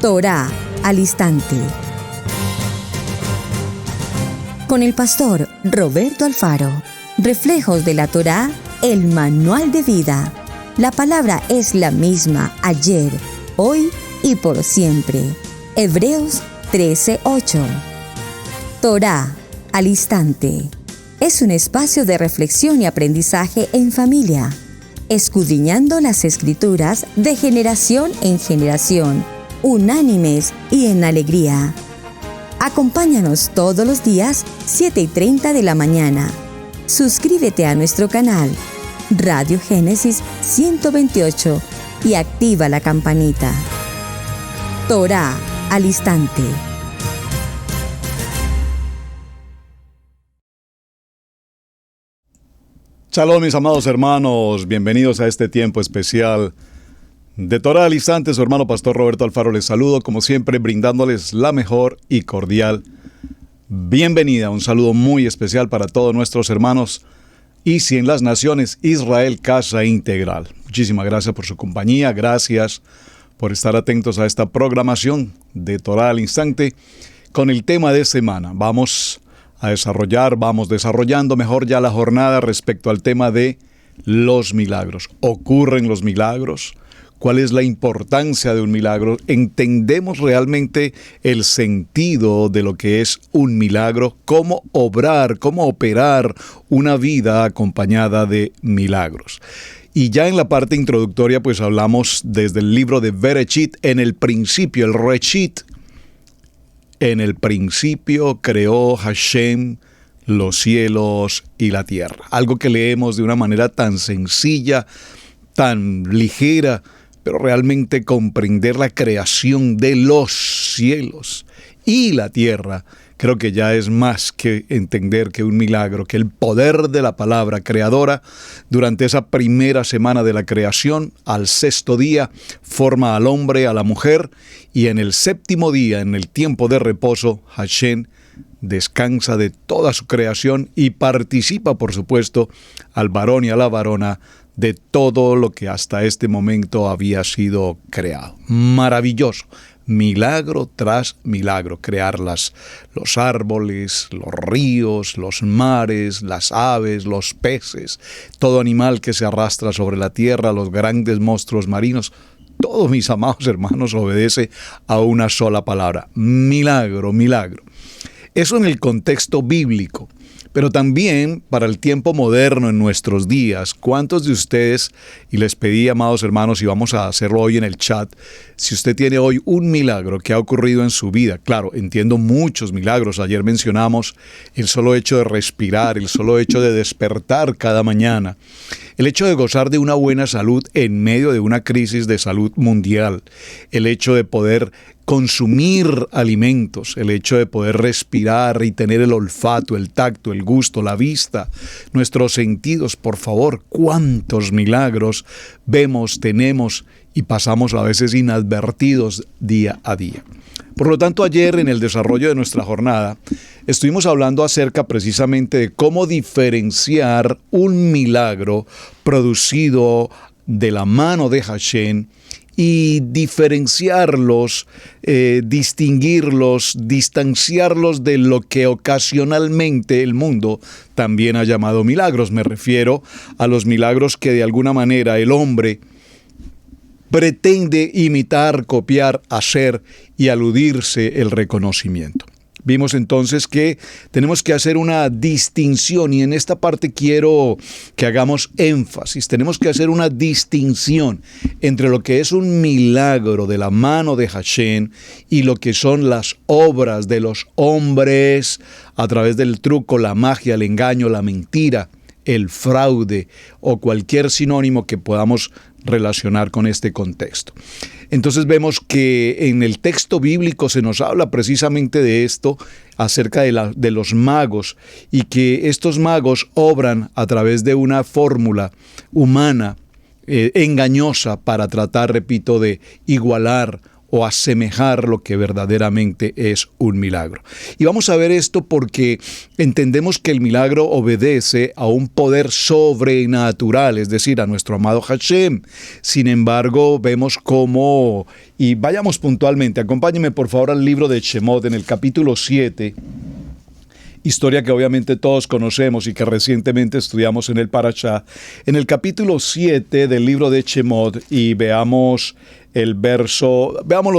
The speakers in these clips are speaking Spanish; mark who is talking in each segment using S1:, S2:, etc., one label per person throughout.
S1: Torá al instante. Con el pastor Roberto Alfaro. Reflejos de la Torá, el manual de vida. La palabra es la misma ayer, hoy y por siempre. Hebreos 13:8. Torá al instante. Es un espacio de reflexión y aprendizaje en familia, escudriñando las Escrituras de generación en generación, unánimes y en alegría. Acompáñanos todos los días, 7:30 de la mañana. Suscríbete a nuestro canal, Radio Génesis 128, y activa la campanita. Torá al instante.
S2: Shalom, mis amados hermanos, bienvenidos a este tiempo especial de Torá al instante. Su hermano pastor Roberto Alfaro les saludo, como siempre, brindándoles la mejor y cordial bienvenida. Un saludo muy especial para todos nuestros hermanos ISI en las naciones, Israel Casa Integral. Muchísimas gracias por su compañía, gracias por estar atentos a esta programación de Torá al instante con el tema de semana. Vamos desarrollando mejor ya la jornada respecto al tema de los milagros. ¿Ocurren los milagros? ¿Cuál es la importancia de un milagro? ¿Entendemos realmente el sentido de lo que es un milagro? ¿Cómo obrar, cómo operar una vida acompañada de milagros? Y ya en la parte introductoria, pues hablamos desde el libro de Bereshit, en el principio, el Reshit. En el principio creó Hashem los cielos y la tierra. Algo que leemos de una manera tan sencilla, tan ligera, pero realmente comprender la creación de los cielos y la tierra, creo que ya es más que entender que un milagro, que el poder de la palabra creadora, durante esa primera semana de la creación, al sexto día, forma al hombre, a la mujer, y en el séptimo día, en el tiempo de reposo, Hashem descansa de toda su creación y participa, por supuesto, al varón y a la varona de todo lo que hasta este momento había sido creado. Maravilloso. Milagro tras milagro, crear los árboles, los ríos, los mares, las aves, los peces, todo animal que se arrastra sobre la tierra, los grandes monstruos marinos. Todo, mis amados hermanos, obedece a una sola palabra: milagro, milagro. Eso en el contexto bíblico. Pero también para el tiempo moderno en nuestros días, ¿cuántos de ustedes, y les pedí, amados hermanos, y vamos a hacerlo hoy en el chat, si usted tiene hoy un milagro que ha ocurrido en su vida? Claro, entiendo muchos milagros. Ayer mencionamos el solo hecho de respirar, el solo hecho de despertar cada mañana, el hecho de gozar de una buena salud en medio de una crisis de salud mundial, el hecho de poder consumir alimentos, el hecho de poder respirar y tener el olfato, el tacto, el gusto, la vista, nuestros sentidos. Por favor, cuántos milagros vemos, tenemos y pasamos a veces inadvertidos día a día. Por lo tanto, ayer en el desarrollo de nuestra jornada estuvimos hablando acerca precisamente de cómo diferenciar un milagro producido de la mano de Hashem y diferenciarlos, distinguirlos, distanciarlos de lo que ocasionalmente el mundo también ha llamado milagros. Me refiero a los milagros que de alguna manera el hombre pretende imitar, copiar, hacer y aludirse el reconocimiento. Vimos entonces que tenemos que hacer una distinción, y en esta parte quiero que hagamos énfasis. Tenemos que hacer una distinción entre lo que es un milagro de la mano de Hashem y lo que son las obras de los hombres a través del truco, la magia, el engaño, la mentira, el fraude o cualquier sinónimo que podamos relacionar con este contexto. Entonces vemos que en el texto bíblico se nos habla precisamente de esto, acerca de los magos, y que estos magos obran a través de una fórmula humana engañosa para tratar, repito, de igualar o asemejar lo que verdaderamente es un milagro. Y vamos a ver esto porque entendemos que el milagro obedece a un poder sobrenatural, es decir, a nuestro amado Hashem. Sin embargo, vemos cómo, y vayamos puntualmente, acompáñenme por favor al libro de Shemot en el capítulo 7, historia que obviamente todos conocemos y que recientemente estudiamos en el Parashá, en el capítulo 7 del libro de Shemot, y veámoslo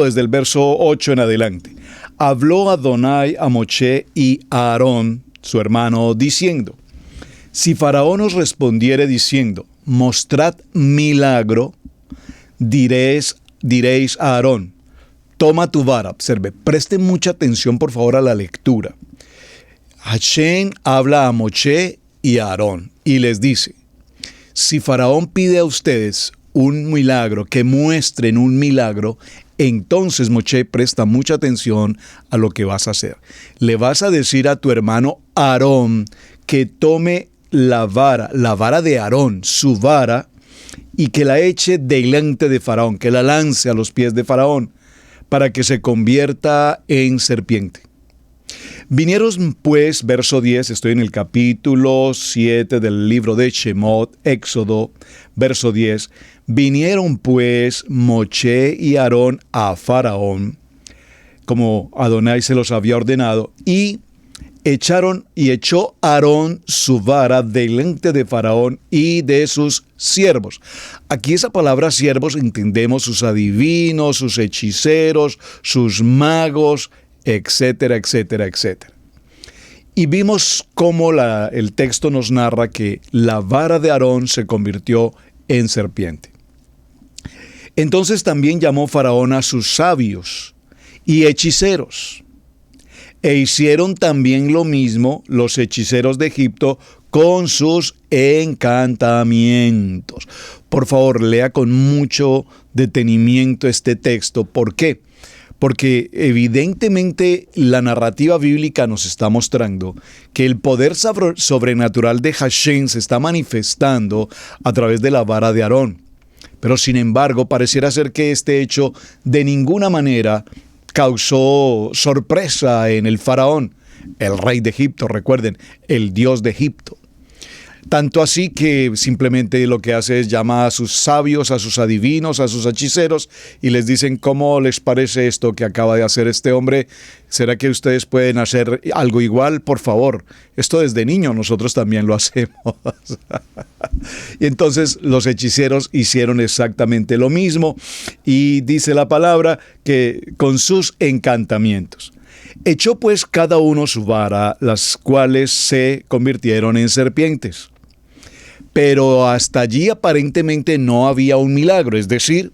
S2: desde el verso 8 en adelante. Habló Adonai a Moshe y a Aarón, su hermano, diciendo: si Faraón os respondiere diciendo, mostrad milagro, diréis a Aarón, toma tu vara. Observe, presten mucha atención por favor a la lectura. Hashem habla a Moshe y a Aarón y les dice: si Faraón pide a ustedes un milagro, que muestren un milagro, entonces Moshe, presta mucha atención a lo que vas a hacer. Le vas a decir a tu hermano Aarón que tome la vara de Aarón, su vara, y que la eche delante de Faraón, que la lance a los pies de Faraón, para que se convierta en serpiente. Vinieron pues, verso 10, estoy en el capítulo 7 del libro de Shemot, Éxodo, verso 10. Vinieron pues Moshe y Aarón a Faraón, como Adonai se los había ordenado, y echó Aarón su vara delante de Faraón y de sus siervos. Aquí esa palabra siervos entendemos sus adivinos, sus hechiceros, sus magos, etcétera, etcétera, etcétera. Y vimos cómo el texto nos narra que la vara de Aarón se convirtió en serpiente. Entonces también llamó Faraón a sus sabios y hechiceros. E hicieron también lo mismo los hechiceros de Egipto con sus encantamientos. Por favor, lea con mucho detenimiento este texto. ¿Por qué? Porque evidentemente la narrativa bíblica nos está mostrando que el poder sobrenatural de Hashem se está manifestando a través de la vara de Aarón. Pero sin embargo, pareciera ser que este hecho de ninguna manera causó sorpresa en el faraón, el rey de Egipto, recuerden, el dios de Egipto. Tanto así que simplemente lo que hace es llamar a sus sabios, a sus adivinos, a sus hechiceros y les dicen: ¿cómo les parece esto que acaba de hacer este hombre? ¿Será que ustedes pueden hacer algo igual? Por favor, esto desde niño nosotros también lo hacemos. Y entonces los hechiceros hicieron exactamente lo mismo y dice la palabra que con sus encantamientos. Echó pues cada uno su vara, las cuales se convirtieron en serpientes. Pero hasta allí aparentemente no había un milagro, es decir,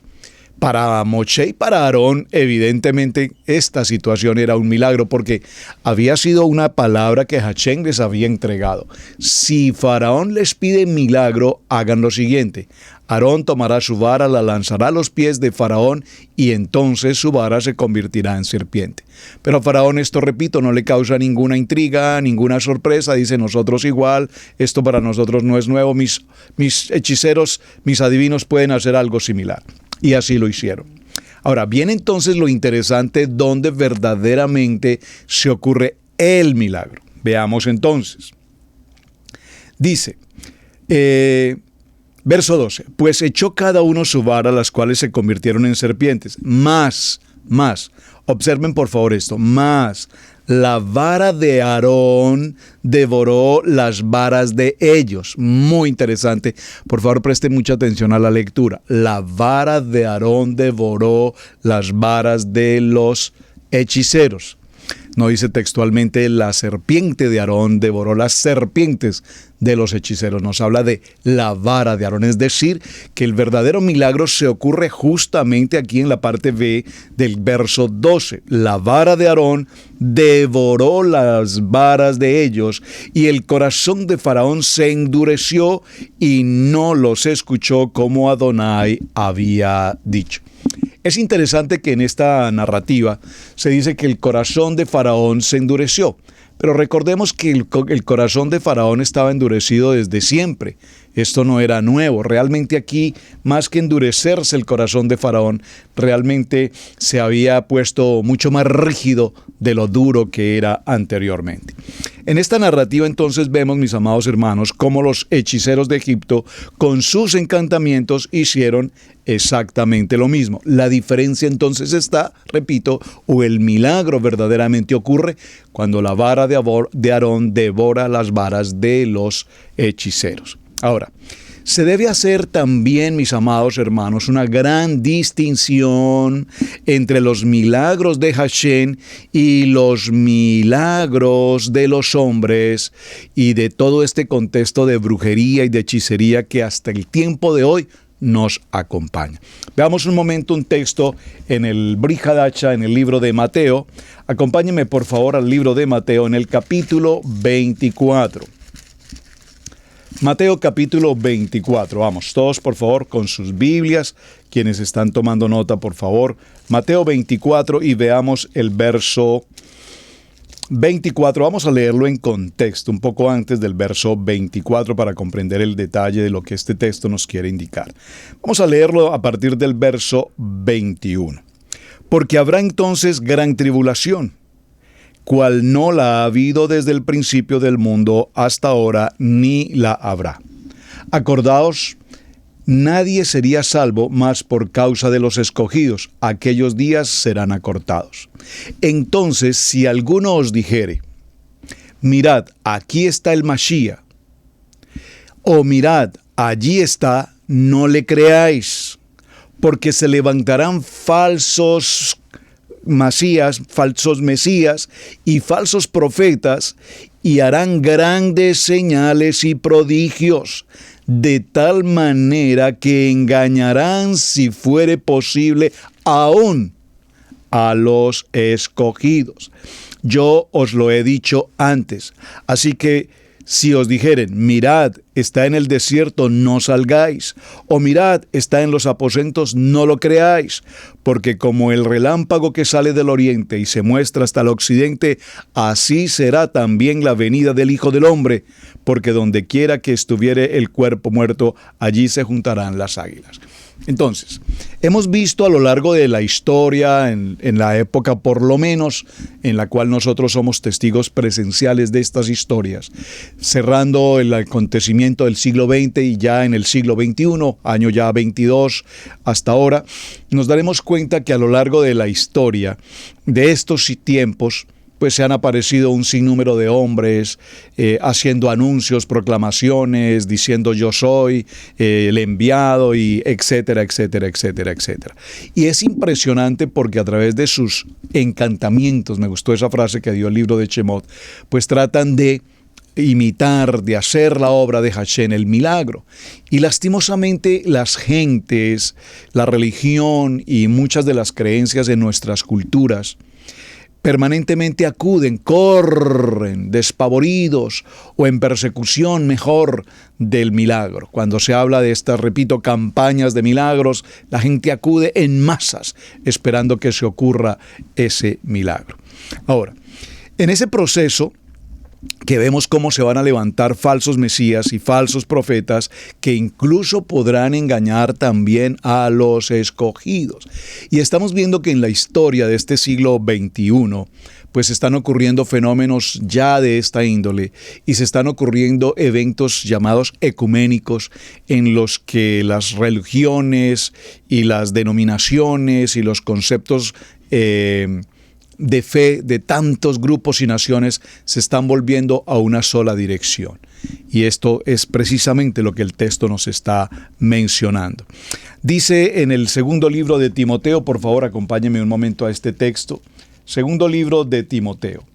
S2: para Moshe y para Aarón evidentemente esta situación era un milagro porque había sido una palabra que Hashem les había entregado. Si Faraón les pide milagro, hagan lo siguiente: Aarón tomará su vara, la lanzará a los pies de Faraón y entonces su vara se convertirá en serpiente. Pero a Faraón esto, repito, no le causa ninguna intriga, ninguna sorpresa. Dice: nosotros igual, esto para nosotros no es nuevo, mis hechiceros, mis adivinos pueden hacer algo similar. Y así lo hicieron. Ahora, viene entonces lo interesante, donde verdaderamente se ocurre el milagro. Veamos entonces. Dice, verso 12, pues echó cada uno su vara, las cuales se convirtieron en serpientes. Más, observen por favor esto, más la vara de Aarón devoró las varas de ellos. Muy interesante. Por favor, presten mucha atención a la lectura. La vara de Aarón devoró las varas de los hechiceros. No dice textualmente la serpiente de Aarón devoró las serpientes de los hechiceros. Nos habla de la vara de Aarón. Es decir, que el verdadero milagro se ocurre justamente aquí en la parte B del verso 12. La vara de Aarón devoró las varas de ellos y el corazón de Faraón se endureció y no los escuchó como Adonai había dicho. Es interesante que en esta narrativa se dice que el corazón de Faraón se endureció, pero recordemos que el corazón de Faraón estaba endurecido desde siempre. Esto no era nuevo. Realmente aquí, más que endurecerse el corazón de Faraón, realmente se había puesto mucho más rígido de lo duro que era anteriormente. En esta narrativa entonces vemos, mis amados hermanos, cómo los hechiceros de Egipto con sus encantamientos hicieron exactamente lo mismo. La diferencia entonces está, repito, o el milagro verdaderamente ocurre cuando la vara de Aarón devora las varas de los hechiceros. Ahora, se debe hacer también, mis amados hermanos, una gran distinción entre los milagros de Hashem y los milagros de los hombres y de todo este contexto de brujería y de hechicería que hasta el tiempo de hoy nos acompaña. Veamos un momento un texto en el Brit Hadashah, en el libro de Mateo. Acompáñenme por favor al libro de Mateo en el capítulo 24. Mateo capítulo 24. Vamos, todos por favor con sus Biblias, quienes están tomando nota por favor. Mateo 24 y veamos el verso 24. Vamos a leerlo en contexto, un poco antes del verso 24 para comprender el detalle de lo que este texto nos quiere indicar. Vamos a leerlo a partir del verso 21. Porque habrá entonces gran tribulación, cual no la ha habido desde el principio del mundo hasta ahora, ni la habrá. Acordaos, nadie sería salvo más por causa de los escogidos. Aquellos días serán acortados. Entonces, si alguno os dijere, mirad, aquí está el Mashiach, o mirad, allí está, no le creáis, porque se levantarán falsos mesías y falsos profetas, y harán grandes señales y prodigios, de tal manera que engañarán, si fuere posible, aún a los escogidos. Yo os lo he dicho antes, así que si os dijeren, mirad, está en el desierto, no salgáis, o mirad, está en los aposentos, no lo creáis, porque como el relámpago que sale del oriente y se muestra hasta el occidente, así será también la venida del Hijo del Hombre, porque donde quiera que estuviere el cuerpo muerto, allí se juntarán las águilas. Entonces, hemos visto a lo largo de la historia, en la época por lo menos, en la cual nosotros somos testigos presenciales de estas historias, cerrando el acontecimiento del siglo XX y ya en el siglo XXI, año ya 22 hasta ahora, nos daremos cuenta que a lo largo de la historia de estos tiempos, pues se han aparecido un sinnúmero de hombres haciendo anuncios, proclamaciones, diciendo yo soy el enviado y etcétera, etcétera, etcétera, etcétera. Y es impresionante porque a través de sus encantamientos, me gustó esa frase que dio el libro de Shemot, pues tratan de imitar, de hacer la obra de Hashem, el milagro. Y lastimosamente las gentes, la religión y muchas de las creencias de nuestras culturas permanentemente acuden, corren despavoridos o en persecución mejor del milagro. Cuando se habla de estas, repito, campañas de milagros, la gente acude en masas esperando que se ocurra ese milagro. Ahora, en ese proceso que vemos cómo se van a levantar falsos mesías y falsos profetas que incluso podrán engañar también a los escogidos. Y estamos viendo que en la historia de este siglo XXI, pues están ocurriendo fenómenos ya de esta índole y se están ocurriendo eventos llamados ecuménicos en los que las religiones y las denominaciones y los conceptos de fe de tantos grupos y naciones se están volviendo a una sola dirección. Y esto es precisamente lo que el texto nos está mencionando. Dice en el segundo libro de Timoteo, por favor acompáñenme un momento a este texto, segundo libro de Timoteo.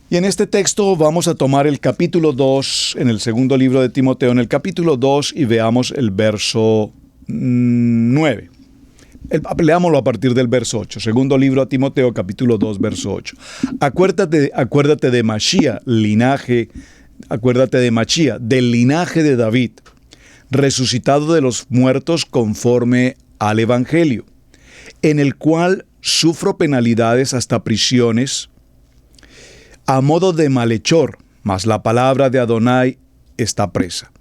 S2: Y en este texto vamos a tomar el capítulo 2, en el segundo libro de Timoteo, en el capítulo 2 y veamos el verso 9. Leámoslo a partir del verso 8. Segundo libro a Timoteo, capítulo 2, verso 8. Acuérdate de Mashiach, del linaje de David, resucitado de los muertos conforme al Evangelio, en el cual sufro penalidades hasta prisiones, a modo de malhechor, mas la palabra de Adonai está presa.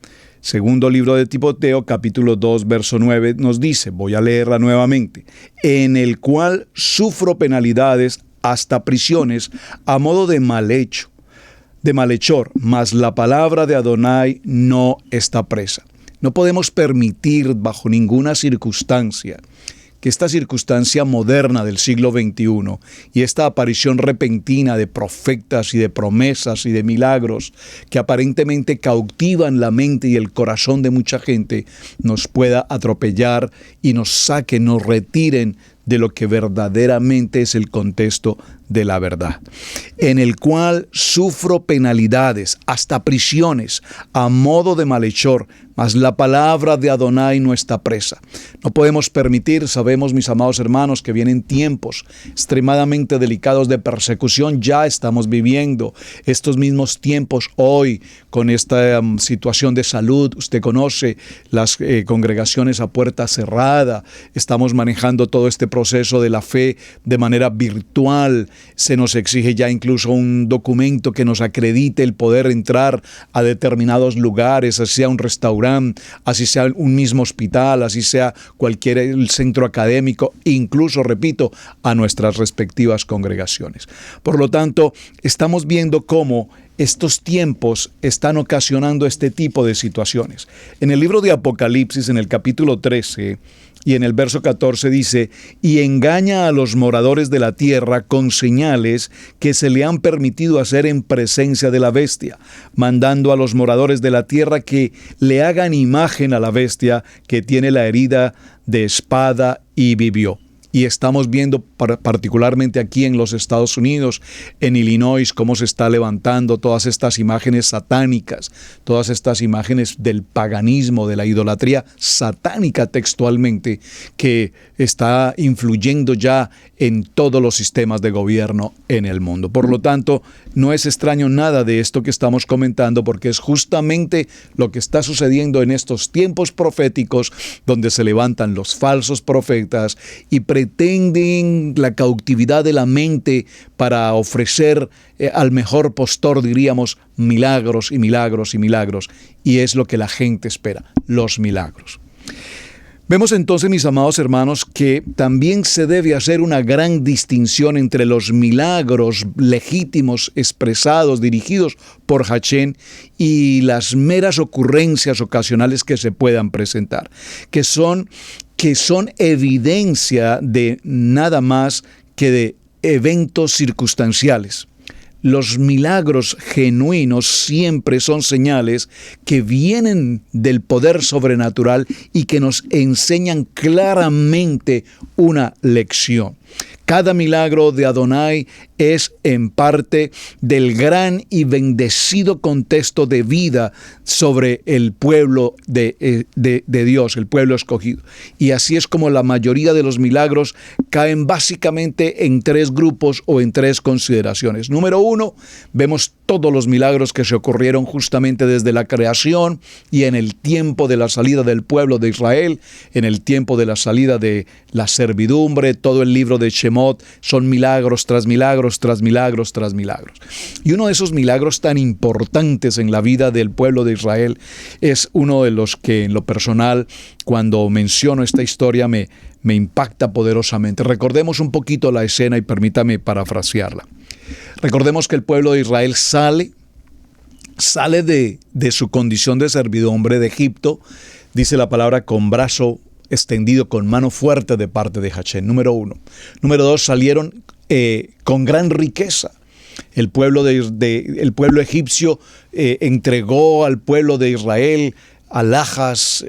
S2: Segundo libro de Timoteo, capítulo 2, verso 9, nos dice, voy a leerla nuevamente, en el cual sufro penalidades hasta prisiones a modo de malhechor, mas la palabra de Adonai no está presa. No podemos permitir bajo ninguna circunstancia que esta circunstancia moderna del siglo XXI y esta aparición repentina de profetas y de promesas y de milagros que aparentemente cautivan la mente y el corazón de mucha gente nos pueda atropellar y nos saquen, nos retiren de lo que verdaderamente es el contexto de la verdad, en el cual sufro penalidades, hasta prisiones, a modo de malhechor, mas la palabra de Adonai no está presa. No podemos permitir, sabemos, mis amados hermanos, que vienen tiempos extremadamente delicados de persecución. Ya estamos viviendo estos mismos tiempos hoy con esta situación de salud. Usted conoce las congregaciones a puerta cerrada. Estamos manejando todo este proceso de la fe de manera virtual. Se nos exige ya incluso un documento que nos acredite el poder entrar a determinados lugares, así sea un restaurante, así sea un mismo hospital, así sea cualquier centro académico, incluso, repito, a nuestras respectivas congregaciones. Por lo tanto, estamos viendo cómo estos tiempos están ocasionando este tipo de situaciones. En el libro de Apocalipsis, en el capítulo 13, y en el verso 14 dice, y engaña a los moradores de la tierra con señales que se le han permitido hacer en presencia de la bestia, mandando a los moradores de la tierra que le hagan imagen a la bestia que tiene la herida de espada y vivió. Y estamos viendo particularmente aquí en los Estados Unidos, en Illinois, cómo se está levantando todas estas imágenes satánicas, todas estas imágenes del paganismo, de la idolatría satánica textualmente, que está influyendo ya en todos los sistemas de gobierno en el mundo. Por lo tanto, no es extraño nada de esto que estamos comentando, porque es justamente lo que está sucediendo en estos tiempos proféticos, donde se levantan los falsos profetas y pretenden la cautividad de la mente para ofrecer al mejor postor, diríamos, milagros y milagros y milagros. Y es lo que la gente espera, los milagros. Vemos entonces, mis amados hermanos, que también se debe hacer una gran distinción entre los milagros legítimos, expresados, dirigidos por Hachén, y las meras ocurrencias ocasionales que se puedan presentar, que son evidencia de nada más que de eventos circunstanciales. Los milagros genuinos siempre son señales que vienen del poder sobrenatural y que nos enseñan claramente una lección. Cada milagro de Adonai es en parte del gran y bendecido contexto de vida sobre el pueblo de Dios, el pueblo escogido. Y así es como la mayoría de los milagros caen básicamente en tres grupos o en tres consideraciones. Número uno, vemos todos los milagros que se ocurrieron justamente desde la creación y en el tiempo de la salida del pueblo de Israel, en el tiempo de la salida de la servidumbre. Todo el libro de Shemot son milagros tras milagros, tras milagros, tras milagros. Y uno de esos milagros tan importantes en la vida del pueblo de Israel es uno de los que, en lo personal, cuando menciono esta historia me impacta poderosamente. Recordemos un poquito la escena y permítame parafrasearla. Recordemos que el pueblo de Israel sale de su condición de servidumbre de Egipto, dice la palabra, con brazo extendido, con mano fuerte de parte de Hachén, número uno. Número dos, salieron con gran riqueza. El pueblo egipcio entregó al pueblo de Israel alhajas,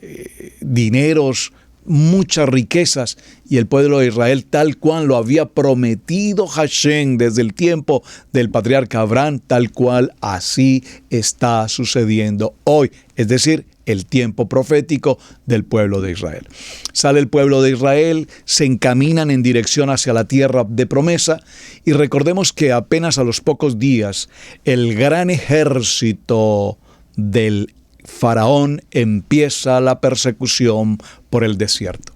S2: dineros, muchas riquezas, y el pueblo de Israel, tal cual lo había prometido Hachén desde el tiempo del patriarca Abraham, tal cual así está sucediendo hoy, es decir, el tiempo profético del pueblo de Israel. Sale el pueblo de Israel, se encaminan en dirección hacia la tierra de promesa, y recordemos que apenas a los pocos días el gran ejército del Faraón empieza la persecución por el desierto.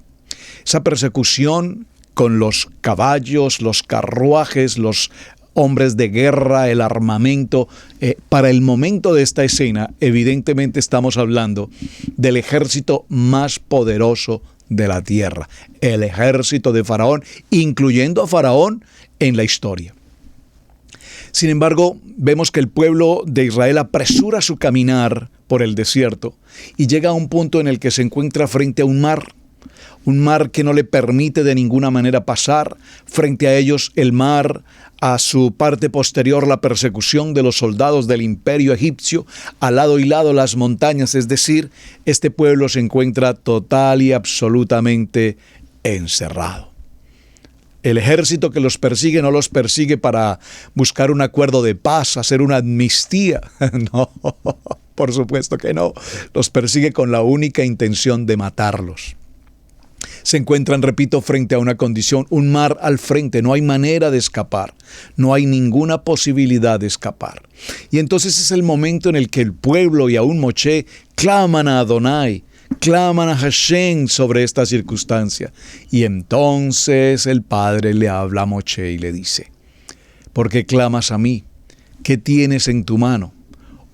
S2: Esa persecución con los caballos, los carruajes, los hombres de guerra, el armamento. Para el momento de esta escena, evidentemente estamos hablando del ejército más poderoso de la tierra, el ejército de Faraón, incluyendo a Faraón en la historia. Sin embargo, vemos que el pueblo de Israel apresura su caminar por el desierto y llega a un punto en el que se encuentra frente a un mar que no le permite de ninguna manera pasar. Frente a ellos el mar, a su parte posterior la persecución de los soldados del imperio egipcio, al lado y lado las montañas, es decir, este pueblo se encuentra total y absolutamente encerrado. El ejército que los persigue no los persigue para buscar un acuerdo de paz, hacer una amnistía. No, por supuesto que no. Los persigue con la única intención de matarlos. Se encuentran, repito, frente a una condición, un mar al frente, no hay manera de escapar, no hay ninguna posibilidad de escapar. Y entonces es el momento en el que el pueblo y aún Moshe claman a Adonai, claman a Hashem sobre esta circunstancia. Y entonces el Padre le habla a Moshe y le dice: ¿por qué clamas a mí? ¿Qué tienes en tu mano?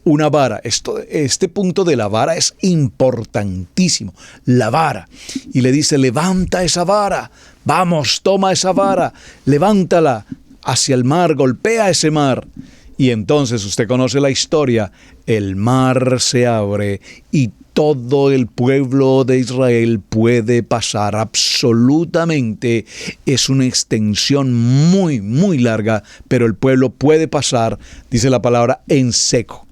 S2: Una vara. Este punto de la vara es importantísimo. La vara. Y le dice: levanta esa vara. Vamos, toma esa vara. Levántala hacia el mar. Golpea ese mar. Y entonces usted conoce la historia. El mar se abre y todo el pueblo de Israel puede pasar. Absolutamente es una extensión muy, muy larga, pero el pueblo puede pasar, dice la palabra, en seco.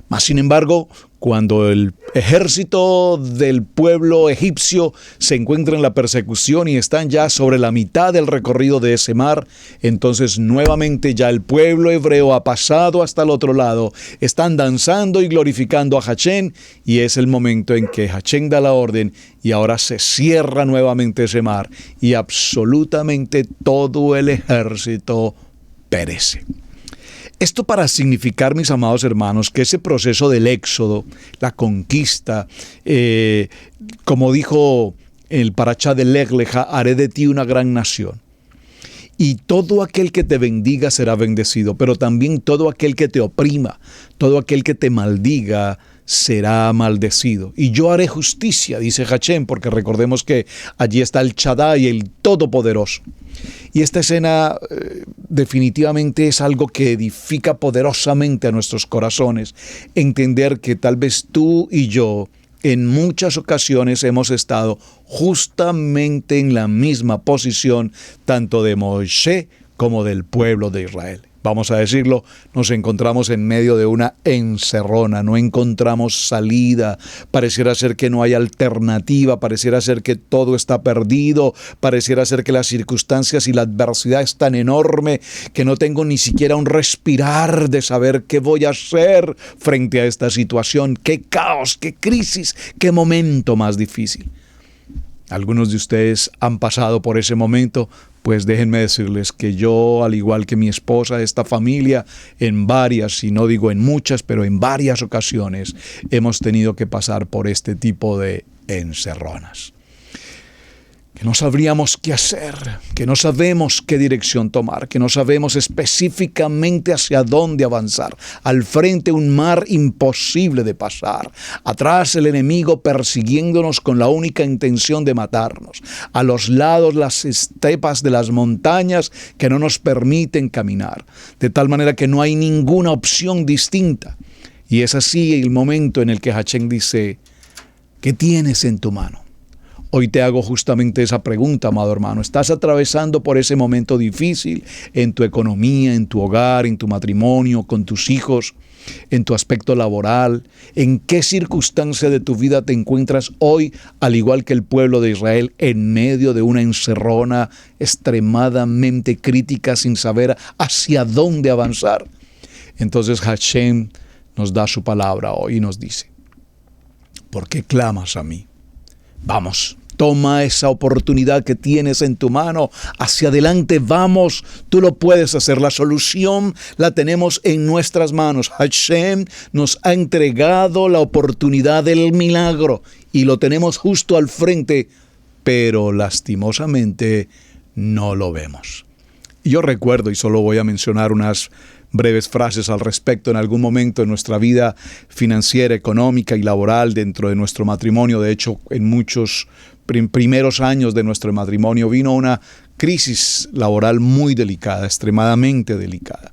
S2: Mas, sin embargo, cuando el ejército del pueblo egipcio se encuentra en la persecución y están ya sobre la mitad del recorrido de ese mar, entonces nuevamente ya el pueblo hebreo ha pasado hasta el otro lado, están danzando y glorificando a Hashem, y es el momento en que Hashem da la orden y ahora se cierra nuevamente ese mar y absolutamente todo el ejército perece. Esto para significar, mis amados hermanos, que ese proceso del éxodo, la conquista, como dijo el parashá de Lech Lecha, haré de ti una gran nación. Y todo aquel que te bendiga será bendecido, pero también todo aquel que te oprima, todo aquel que te maldiga, será maldecido. Y yo haré justicia, dice Hashem, porque recordemos que allí está el Shaddai, el Todopoderoso. Y esta escena definitivamente es algo que edifica poderosamente a nuestros corazones. Entender que tal vez tú y yo en muchas ocasiones hemos estado justamente en la misma posición, tanto de Moshe como del pueblo de Israel. Vamos a decirlo, nos encontramos en medio de una encerrona, no encontramos salida, pareciera ser que no hay alternativa, pareciera ser que todo está perdido, pareciera ser que las circunstancias y la adversidad es tan enorme que no tengo ni siquiera un respirar de saber qué voy a hacer frente a esta situación. ¡Qué caos, qué crisis, qué momento más difícil! Algunos de ustedes han pasado por ese momento. Pues déjenme decirles que yo, al igual que mi esposa, esta familia, en varias, y no digo en muchas, pero en varias ocasiones, hemos tenido que pasar por este tipo de encerronas. Que no sabríamos qué hacer, que no sabemos qué dirección tomar, que no sabemos específicamente hacia dónde avanzar. Al frente un mar imposible de pasar, atrás el enemigo persiguiéndonos con la única intención de matarnos, a los lados las estepas de las montañas que no nos permiten caminar, de tal manera que no hay ninguna opción distinta. Y es así el momento en el que Hashem dice: ¿qué tienes en tu mano? Hoy te hago justamente esa pregunta, amado hermano. ¿Estás atravesando por ese momento difícil en tu economía, en tu hogar, en tu matrimonio, con tus hijos, en tu aspecto laboral? ¿En qué circunstancia de tu vida te encuentras hoy, al igual que el pueblo de Israel, en medio de una encerrona extremadamente crítica, sin saber hacia dónde avanzar? Entonces Hashem nos da su palabra hoy y nos dice: ¿por qué clamas a mí? Vamos. Toma esa oportunidad que tienes en tu mano. Hacia adelante, vamos. Tú lo puedes hacer. La solución la tenemos en nuestras manos. Hashem nos ha entregado la oportunidad del milagro y lo tenemos justo al frente, pero lastimosamente no lo vemos. Y yo recuerdo, y solo voy a mencionar unas breves frases al respecto, en algún momento en nuestra vida financiera, económica y laboral dentro de nuestro matrimonio. De hecho, en muchos primeros años de nuestro matrimonio vino una crisis laboral muy delicada, extremadamente delicada,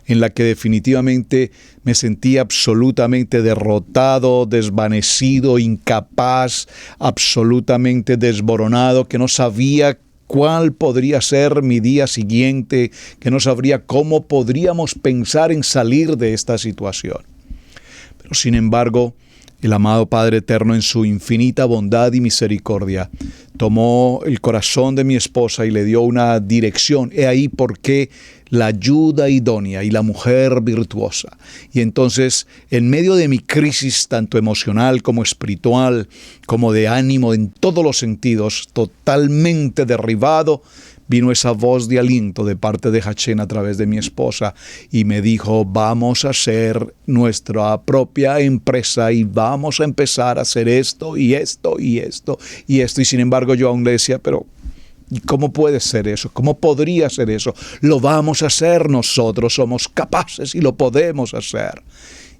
S2: en la que definitivamente me sentí absolutamente derrotado, desvanecido, incapaz, absolutamente desboronado, que no sabía cuál podría ser mi día siguiente, que no sabría cómo podríamos pensar en salir de esta situación. Pero sin embargo, el amado Padre Eterno, en su infinita bondad y misericordia, tomó el corazón de mi esposa y le dio una dirección. He ahí por qué la ayuda idónea y la mujer virtuosa. Y entonces, en medio de mi crisis, tanto emocional como espiritual, como de ánimo, en todos los sentidos, totalmente derribado, vino esa voz de aliento de parte de Hachén a través de mi esposa y me dijo: vamos a hacer nuestra propia empresa y vamos a empezar a hacer esto y esto y esto y esto. Y sin embargo yo aún le decía: pero ¿cómo puede ser eso? ¿Cómo podría ser eso? Lo vamos a hacer nosotros, somos capaces y lo podemos hacer.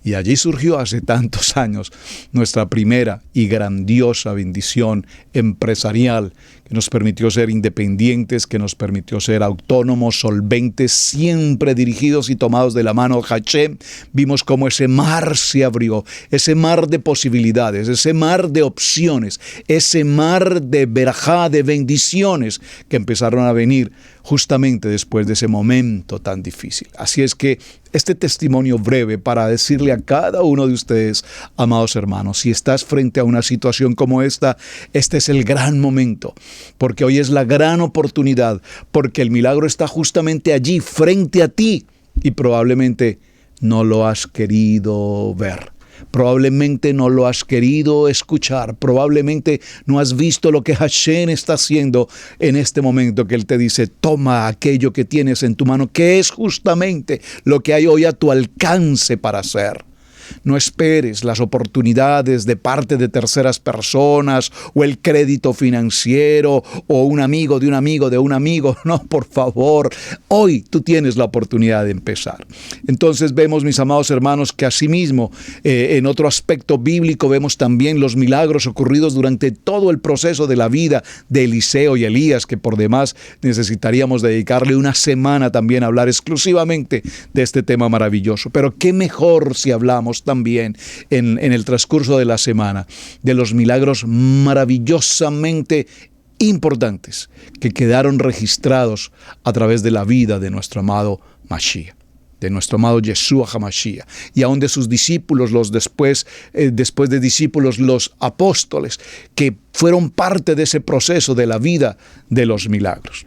S2: Y allí surgió hace tantos años nuestra primera y grandiosa bendición empresarial, que nos permitió ser independientes, que nos permitió ser autónomos, solventes, siempre dirigidos y tomados de la mano de Hachén. Vimos cómo ese mar se abrió, ese mar de posibilidades, ese mar de opciones, ese mar de verajá, de bendiciones que empezaron a venir justamente después de ese momento tan difícil. Así es que este testimonio breve para decirle a cada uno de ustedes, amados hermanos, si estás frente a una situación como esta, este es el gran momento, porque hoy es la gran oportunidad, porque el milagro está justamente allí, frente a ti, y probablemente no lo has querido ver. Probablemente no lo has querido escuchar, probablemente no has visto lo que Hachén está haciendo en este momento, que Él te dice: toma aquello que tienes en tu mano, que es justamente lo que hay hoy a tu alcance para hacer. No esperes las oportunidades de parte de terceras personas o el crédito financiero o un amigo de un amigo de un amigo. No, por favor, hoy tú tienes la oportunidad de empezar. Entonces vemos, mis amados hermanos, que asimismo, en otro aspecto bíblico, vemos también los milagros ocurridos durante todo el proceso de la vida de Eliseo y Elías, que por demás necesitaríamos dedicarle una semana también a hablar exclusivamente de este tema maravilloso. Pero qué mejor si hablamos también en el transcurso de la semana de los milagros maravillosamente importantes que quedaron registrados a través de la vida de nuestro amado Mashiach, de nuestro amado Yeshua HaMashiach, y aún de sus discípulos, después de discípulos, los apóstoles, que fueron parte de ese proceso de la vida de los milagros.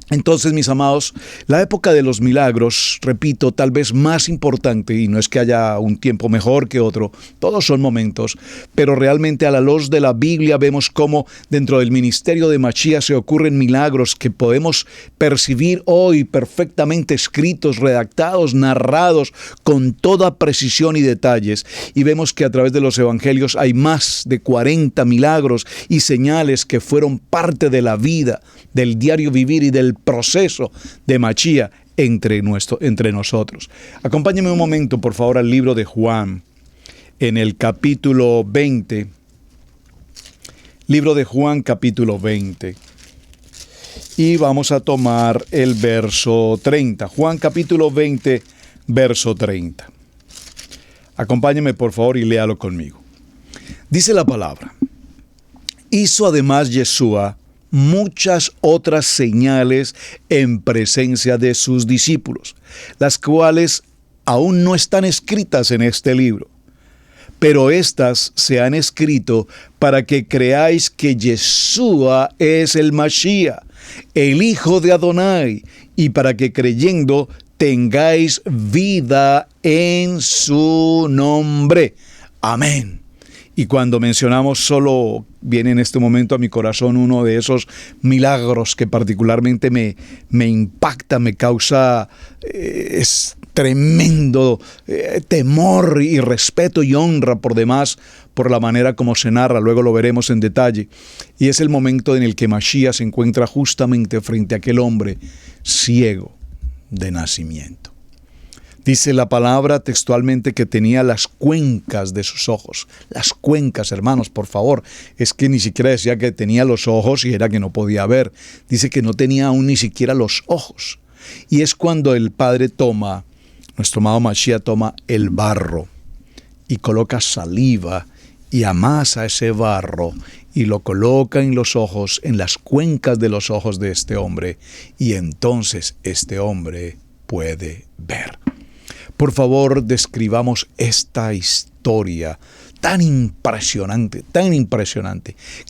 S2: Entonces, mis amados, la época de los milagros, repito, tal vez más importante, y no es que haya un tiempo mejor que otro, todos son momentos, pero realmente a la luz de la Biblia vemos cómo dentro del ministerio de Mashiach se ocurren milagros que podemos percibir hoy perfectamente escritos, redactados, narrados con toda precisión y detalles, y vemos que a través de los evangelios hay más de 40 milagros y señales que fueron parte de la vida, del diario vivir y del proceso de Mashiach entre nosotros. Acompáñenme un momento, por favor, al libro de Juan, en el capítulo 20. Libro de Juan, capítulo 20. Y vamos a tomar el verso 30. Juan, capítulo 20, verso 30. Acompáñenme, por favor, y léalo conmigo. Dice la palabra: hizo además Yeshua muchas otras señales en presencia de sus discípulos, las cuales aún no están escritas en este libro, pero estas se han escrito para que creáis que Yeshua es el Mashiach, el Hijo de Adonai, y para que creyendo tengáis vida en su nombre. Amén. Y cuando mencionamos, solo viene en este momento a mi corazón uno de esos milagros que particularmente me impacta, me causa es tremendo temor y respeto y honra por demás por la manera como se narra, luego lo veremos en detalle. Y es el momento en el que Mashiach se encuentra justamente frente a aquel hombre ciego de nacimiento. Dice la palabra textualmente que tenía las cuencas de sus ojos. Las cuencas, hermanos, por favor. Es que ni siquiera decía que tenía los ojos y era que no podía ver. Dice que no tenía aún ni siquiera los ojos. Y es cuando el Padre toma, nuestro amado Mashiach toma el barro y coloca saliva y amasa ese barro y lo coloca en los ojos, en las cuencas de los ojos de este hombre. Y entonces este hombre puede ver. Por favor, describamos esta historia tan impresionante,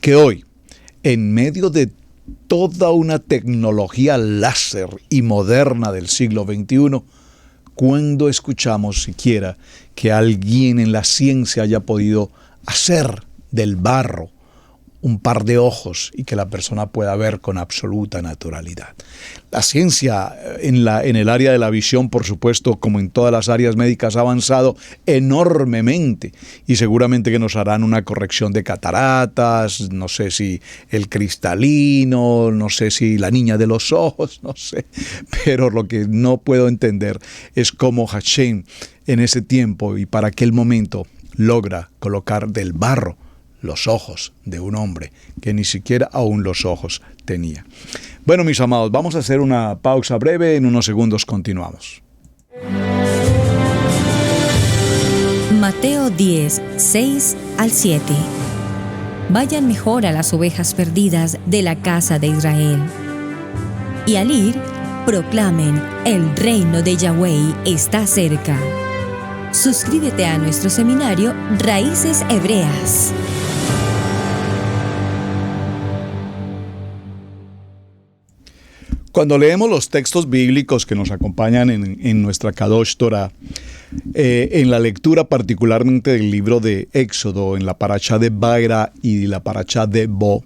S2: que hoy, en medio de toda una tecnología láser y moderna del siglo XXI, ¿cuándo escuchamos siquiera que alguien en la ciencia haya podido hacer del barro un par de ojos y que la persona pueda ver con absoluta naturalidad? La ciencia en el área de la visión, por supuesto, como en todas las áreas médicas, ha avanzado enormemente y seguramente que nos harán una corrección de cataratas, no sé si el cristalino, no sé si la niña de los ojos, no sé, pero lo que no puedo entender es cómo Hashem en ese tiempo y para aquel momento logra colocar del barro los ojos de un hombre que ni siquiera aún los ojos tenía. Bueno, mis amados, vamos a hacer una pausa breve, en unos segundos continuamos.
S1: Mateo 10, 6 al 7. Vayan mejor a las ovejas perdidas de la casa de Israel. Y al ir, proclamen, el reino de Yahweh está cerca. Suscríbete a nuestro seminario Raíces Hebreas.
S2: Cuando leemos los textos bíblicos que nos acompañan en nuestra Kadosh Torah, en la lectura particularmente del libro de Éxodo, en la parashá de Vaera y la parashá de Bo,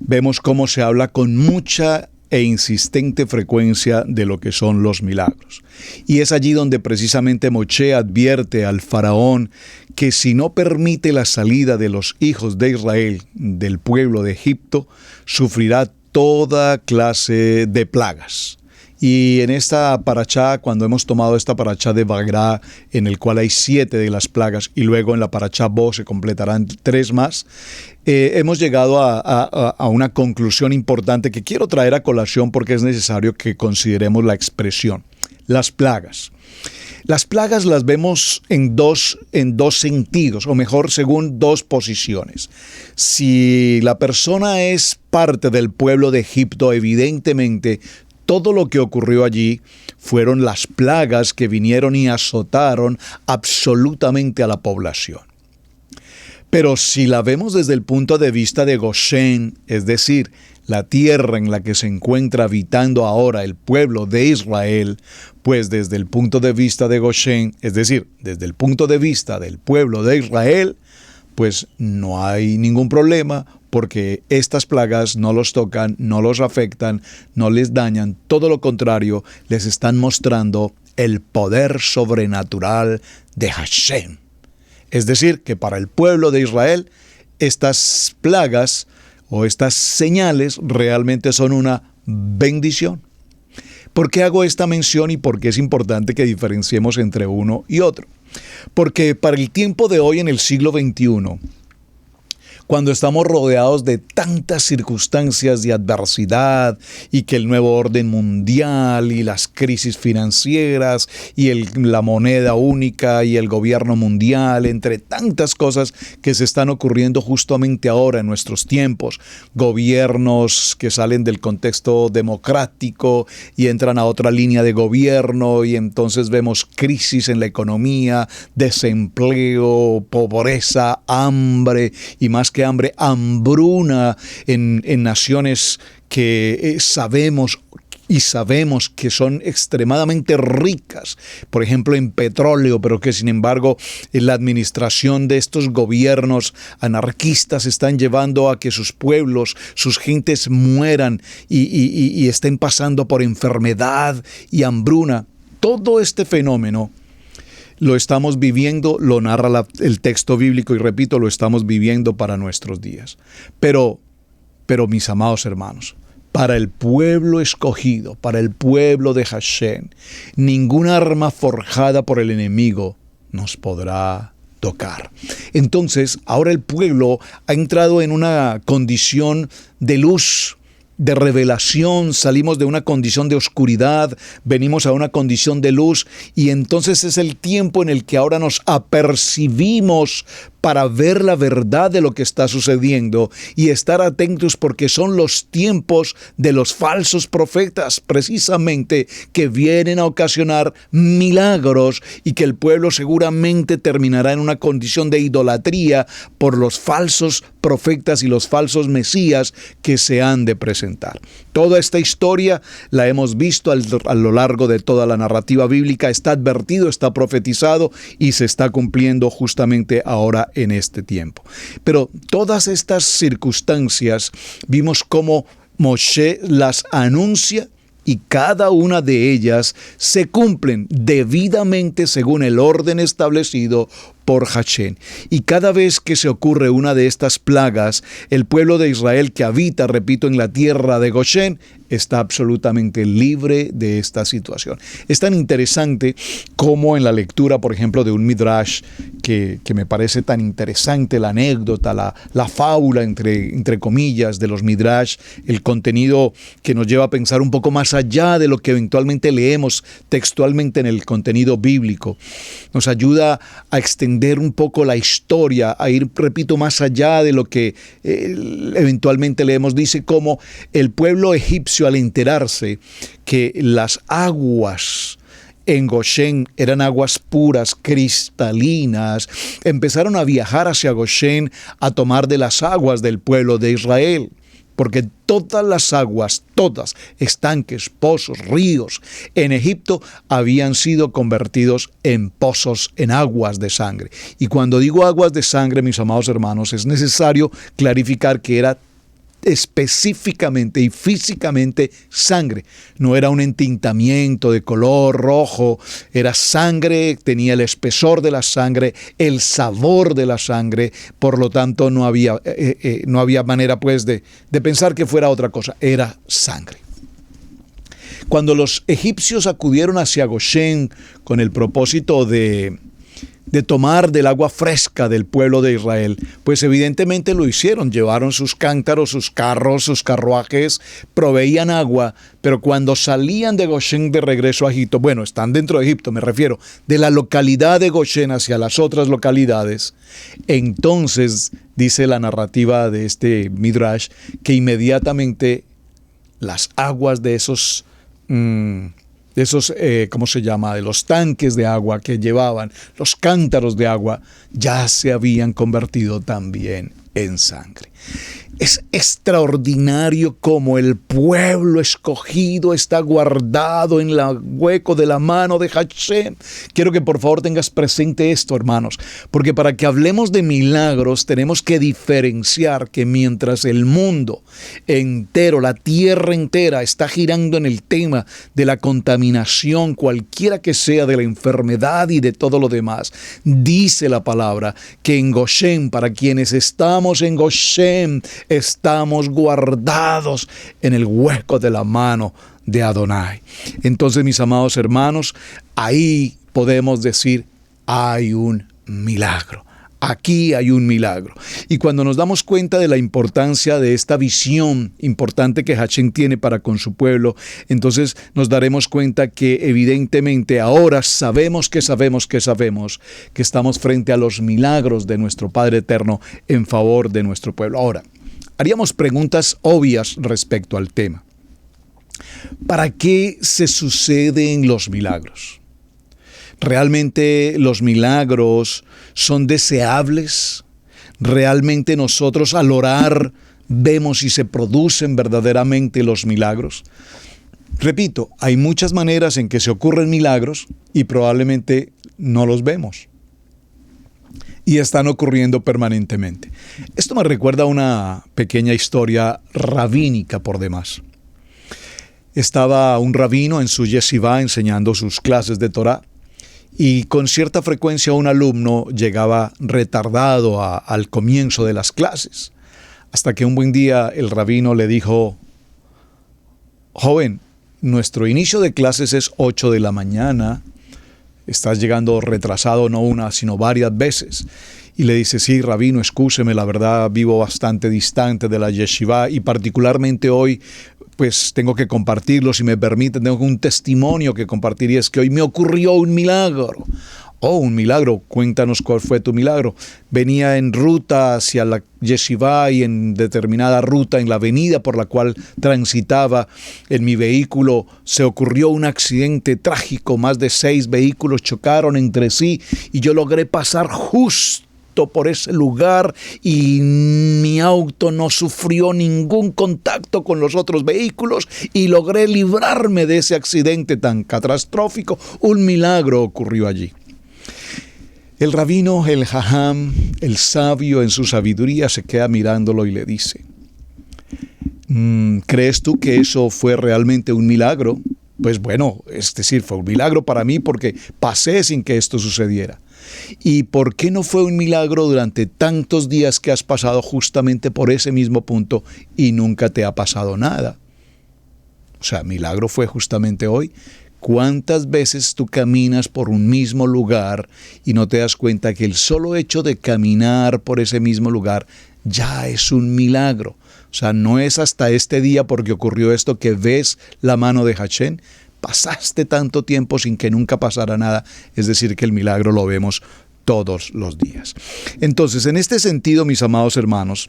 S2: vemos cómo se habla con mucha e insistente frecuencia de lo que son los milagros. Y es allí donde precisamente Moshe advierte al faraón que si no permite la salida de los hijos de Israel del pueblo de Egipto, sufrirá toda clase de plagas. Y en esta parashá, cuando hemos tomado esta parashá de Vaera, en el cual hay 7 de las plagas, y luego en la parashá Bo se completarán 3 más, hemos llegado a una conclusión importante que quiero traer a colación porque es necesario que consideremos la expresión. Las plagas. Las plagas las vemos en dos sentidos, o mejor, según 2 posiciones. Si la persona es parte del pueblo de Egipto, evidentemente, todo lo que ocurrió allí fueron las plagas que vinieron y azotaron absolutamente a la población. Pero si la vemos desde el punto de vista de Goshen, es decir, la tierra en la que se encuentra habitando ahora el pueblo de Israel, pues desde el punto de vista de Goshen, es decir, desde el punto de vista del pueblo de Israel, pues no hay ningún problema porque estas plagas no los tocan, no los afectan, no les dañan, todo lo contrario, les están mostrando el poder sobrenatural de Hashem. Es decir, que para el pueblo de Israel, estas plagas o estas señales realmente son una bendición. ¿Por qué hago esta mención y por qué es importante que diferenciemos entre uno y otro? Porque para el tiempo de hoy en el siglo XXI, cuando estamos rodeados de tantas circunstancias de adversidad y que el nuevo orden mundial y las crisis financieras y la moneda única y el gobierno mundial, entre tantas cosas que se están ocurriendo justamente ahora en nuestros tiempos, gobiernos que salen del contexto democrático y entran a otra línea de gobierno y entonces vemos crisis en la economía, desempleo, pobreza, hambre y más que hambre, hambruna en naciones que sabemos que son extremadamente ricas, por ejemplo en petróleo, pero que sin embargo en la administración de estos gobiernos anarquistas están llevando a que sus pueblos, sus gentes mueran y estén pasando por enfermedad y hambruna. Todo este fenómeno lo estamos viviendo, lo narra el texto bíblico y repito, lo estamos viviendo para nuestros días. Pero mis amados hermanos, para el pueblo escogido, para el pueblo de Hashem, ninguna arma forjada por el enemigo nos podrá tocar. Entonces, ahora el pueblo ha entrado en una condición de luz, de revelación, salimos de una condición de oscuridad, venimos a una condición de luz, y entonces es el tiempo en el que ahora nos apercibimos para ver la verdad de lo que está sucediendo y estar atentos, porque son los tiempos de los falsos profetas precisamente que vienen a ocasionar milagros, y que el pueblo seguramente terminará en una condición de idolatría por los falsos profetas y los falsos mesías que se han de presentar. Toda esta historia la hemos visto a lo largo de toda la narrativa bíblica, está advertido, está profetizado y se está cumpliendo justamente ahora en este tiempo. Pero todas estas circunstancias vimos cómo Moshe las anuncia, y cada una de ellas se cumplen debidamente según el orden establecido por Hashem. Y cada vez que se ocurre una de estas plagas, el pueblo de Israel que habita, repito, en la tierra de Goshen, está absolutamente libre de esta situación. Es tan interesante como en la lectura, por ejemplo, de un midrash, que me parece tan interesante la anécdota, la fábula, entre comillas, de los midrash, el contenido que nos lleva a pensar un poco más allá de lo que eventualmente leemos textualmente en el contenido bíblico. Nos ayuda a extender un poco la historia, a ir, repito, más allá de lo que eventualmente leemos. Dice cómo el pueblo egipcio, al enterarse que las aguas en Goshen eran aguas puras, cristalinas, empezaron a viajar hacia Goshen a tomar de las aguas del pueblo de Israel. Porque todas las aguas, todas, estanques, pozos, ríos, en Egipto habían sido convertidos en pozos, en aguas de sangre. Y cuando digo aguas de sangre, mis amados hermanos, es necesario clarificar que era específicamente y físicamente sangre. No era un entintamiento de color rojo, era sangre, tenía el espesor de la sangre, el sabor de la sangre, por lo tanto no había manera pues de pensar que fuera otra cosa, era sangre. Cuando los egipcios acudieron hacia Goshen con el propósito de tomar del agua fresca del pueblo de Israel, pues evidentemente lo hicieron, llevaron sus cántaros, sus carros, sus carruajes, proveían agua, pero cuando salían de Goshen de regreso a Egipto, bueno, están dentro de Egipto, me refiero, de la localidad de Goshen hacia las otras localidades, entonces dice la narrativa de este midrash que inmediatamente las aguas de esos ¿cómo se llama? De los tanques de agua que llevaban, los cántaros de agua, ya se habían convertido también en sangre. Es extraordinario cómo el pueblo escogido está guardado en el hueco de la mano de Hashem. Quiero que por favor tengas presente esto, hermanos, porque para que hablemos de milagros tenemos que diferenciar que mientras el mundo entero, la tierra entera está girando en el tema de la contaminación, cualquiera que sea, de la enfermedad y de todo lo demás, dice la palabra que en Goshen, para quienes estamos en Goshen, estamos guardados en el hueco de la mano de Adonai. Entonces, mis amados hermanos, ahí podemos decir, hay un milagro. Aquí hay un milagro. Y cuando nos damos cuenta de la importancia de esta visión importante que Hashem tiene para con su pueblo, entonces nos daremos cuenta que evidentemente ahora sabemos que estamos frente a los milagros de nuestro Padre Eterno en favor de nuestro pueblo. Ahora, haríamos preguntas obvias respecto al tema. ¿Para qué se suceden los milagros? ¿Realmente los milagros son deseables? ¿Realmente nosotros al orar vemos si se producen verdaderamente los milagros? Repito, hay muchas maneras en que se ocurren milagros y probablemente no los vemos. Y están ocurriendo permanentemente. Esto me recuerda a una pequeña historia rabínica por demás. Estaba un rabino en su yeshivá enseñando sus clases de Torá y con cierta frecuencia un alumno llegaba retardado al comienzo de las clases, hasta que un buen día el rabino le dijo: joven, nuestro inicio de clases es 8 de la mañana, estás llegando retrasado no una, sino varias veces. Y le dice: sí, rabino, excúseme, la verdad vivo bastante distante de la yeshiva y particularmente hoy pues tengo que compartirlo, si me permiten, tengo un testimonio que compartir, y es que hoy me ocurrió un milagro. Oh, un milagro, cuéntanos cuál fue tu milagro. Venía en ruta hacia la yeshiva y en determinada ruta, en la avenida por la cual transitaba en mi vehículo, se ocurrió un accidente trágico. Más de 6 vehículos chocaron entre sí y yo logré pasar justo por ese lugar y mi auto no sufrió ningún contacto con los otros vehículos y logré librarme de ese accidente tan catastrófico. Un milagro ocurrió allí. El rabino, el jajam, el sabio en su sabiduría se queda mirándolo y le dice: ¿crees tú que eso fue realmente un milagro? Pues bueno, es decir, fue un milagro para mí porque pasé sin que esto sucediera. ¿Y por qué no fue un milagro durante tantos días que has pasado justamente por ese mismo punto y nunca te ha pasado nada? O sea, milagro fue justamente hoy. ¿Cuántas veces tú caminas por un mismo lugar y no te das cuenta que el solo hecho de caminar por ese mismo lugar ya es un milagro? O sea, no es hasta este día porque ocurrió esto que ves la mano de Hashem. Pasaste tanto tiempo sin que nunca pasara nada, es decir, que el milagro lo vemos todos los días. Entonces, en este sentido, mis amados hermanos,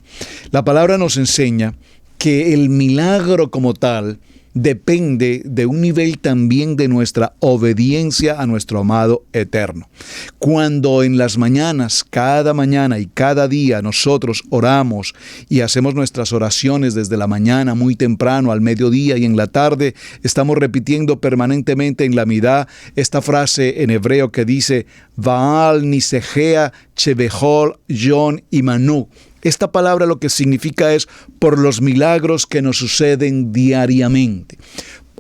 S2: la palabra nos enseña que el milagro como tal depende de un nivel también de nuestra obediencia a nuestro amado eterno. Cuando en las mañanas, cada mañana y cada día nosotros oramos y hacemos nuestras oraciones desde la mañana muy temprano, al mediodía y en la tarde, estamos repitiendo permanentemente en la midá esta frase en hebreo que dice: Baal nisejea chebehol yon imanu. Esta palabra lo que significa es por los milagros que nos suceden diariamente.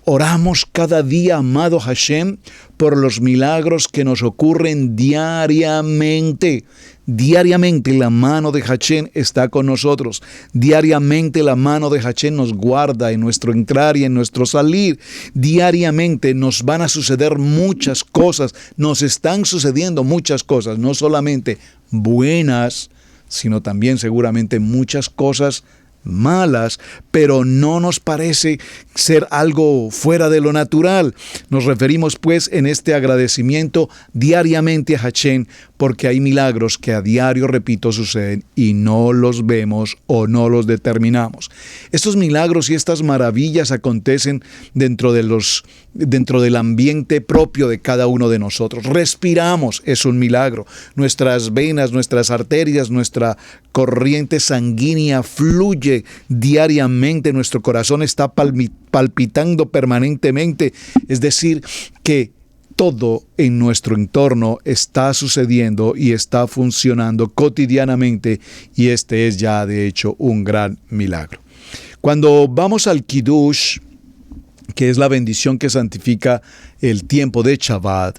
S2: Oramos cada día, amado Hashem, por los milagros que nos ocurren diariamente. Diariamente la mano de Hashem está con nosotros. Diariamente la mano de Hashem nos guarda en nuestro entrar y en nuestro salir. Diariamente nos van a suceder muchas cosas. Nos están sucediendo muchas cosas, no solamente buenas, sino también seguramente muchas cosas malas, pero no nos parece ser algo fuera de lo natural. Nos referimos pues en este agradecimiento diariamente a Hashem, porque hay milagros que a diario, repito, suceden y no los vemos o no los determinamos. Estos milagros y estas maravillas acontecen dentro del ambiente propio de cada uno de nosotros. Respiramos, es un milagro. Nuestras venas, nuestras arterias, nuestra corriente sanguínea fluye diariamente, nuestro corazón está palpitando permanentemente, es decir, que todo en nuestro entorno está sucediendo y está funcionando cotidianamente, y este es ya de hecho un gran milagro. Cuando vamos al Kiddush, que es la bendición que santifica el tiempo de Shabbat,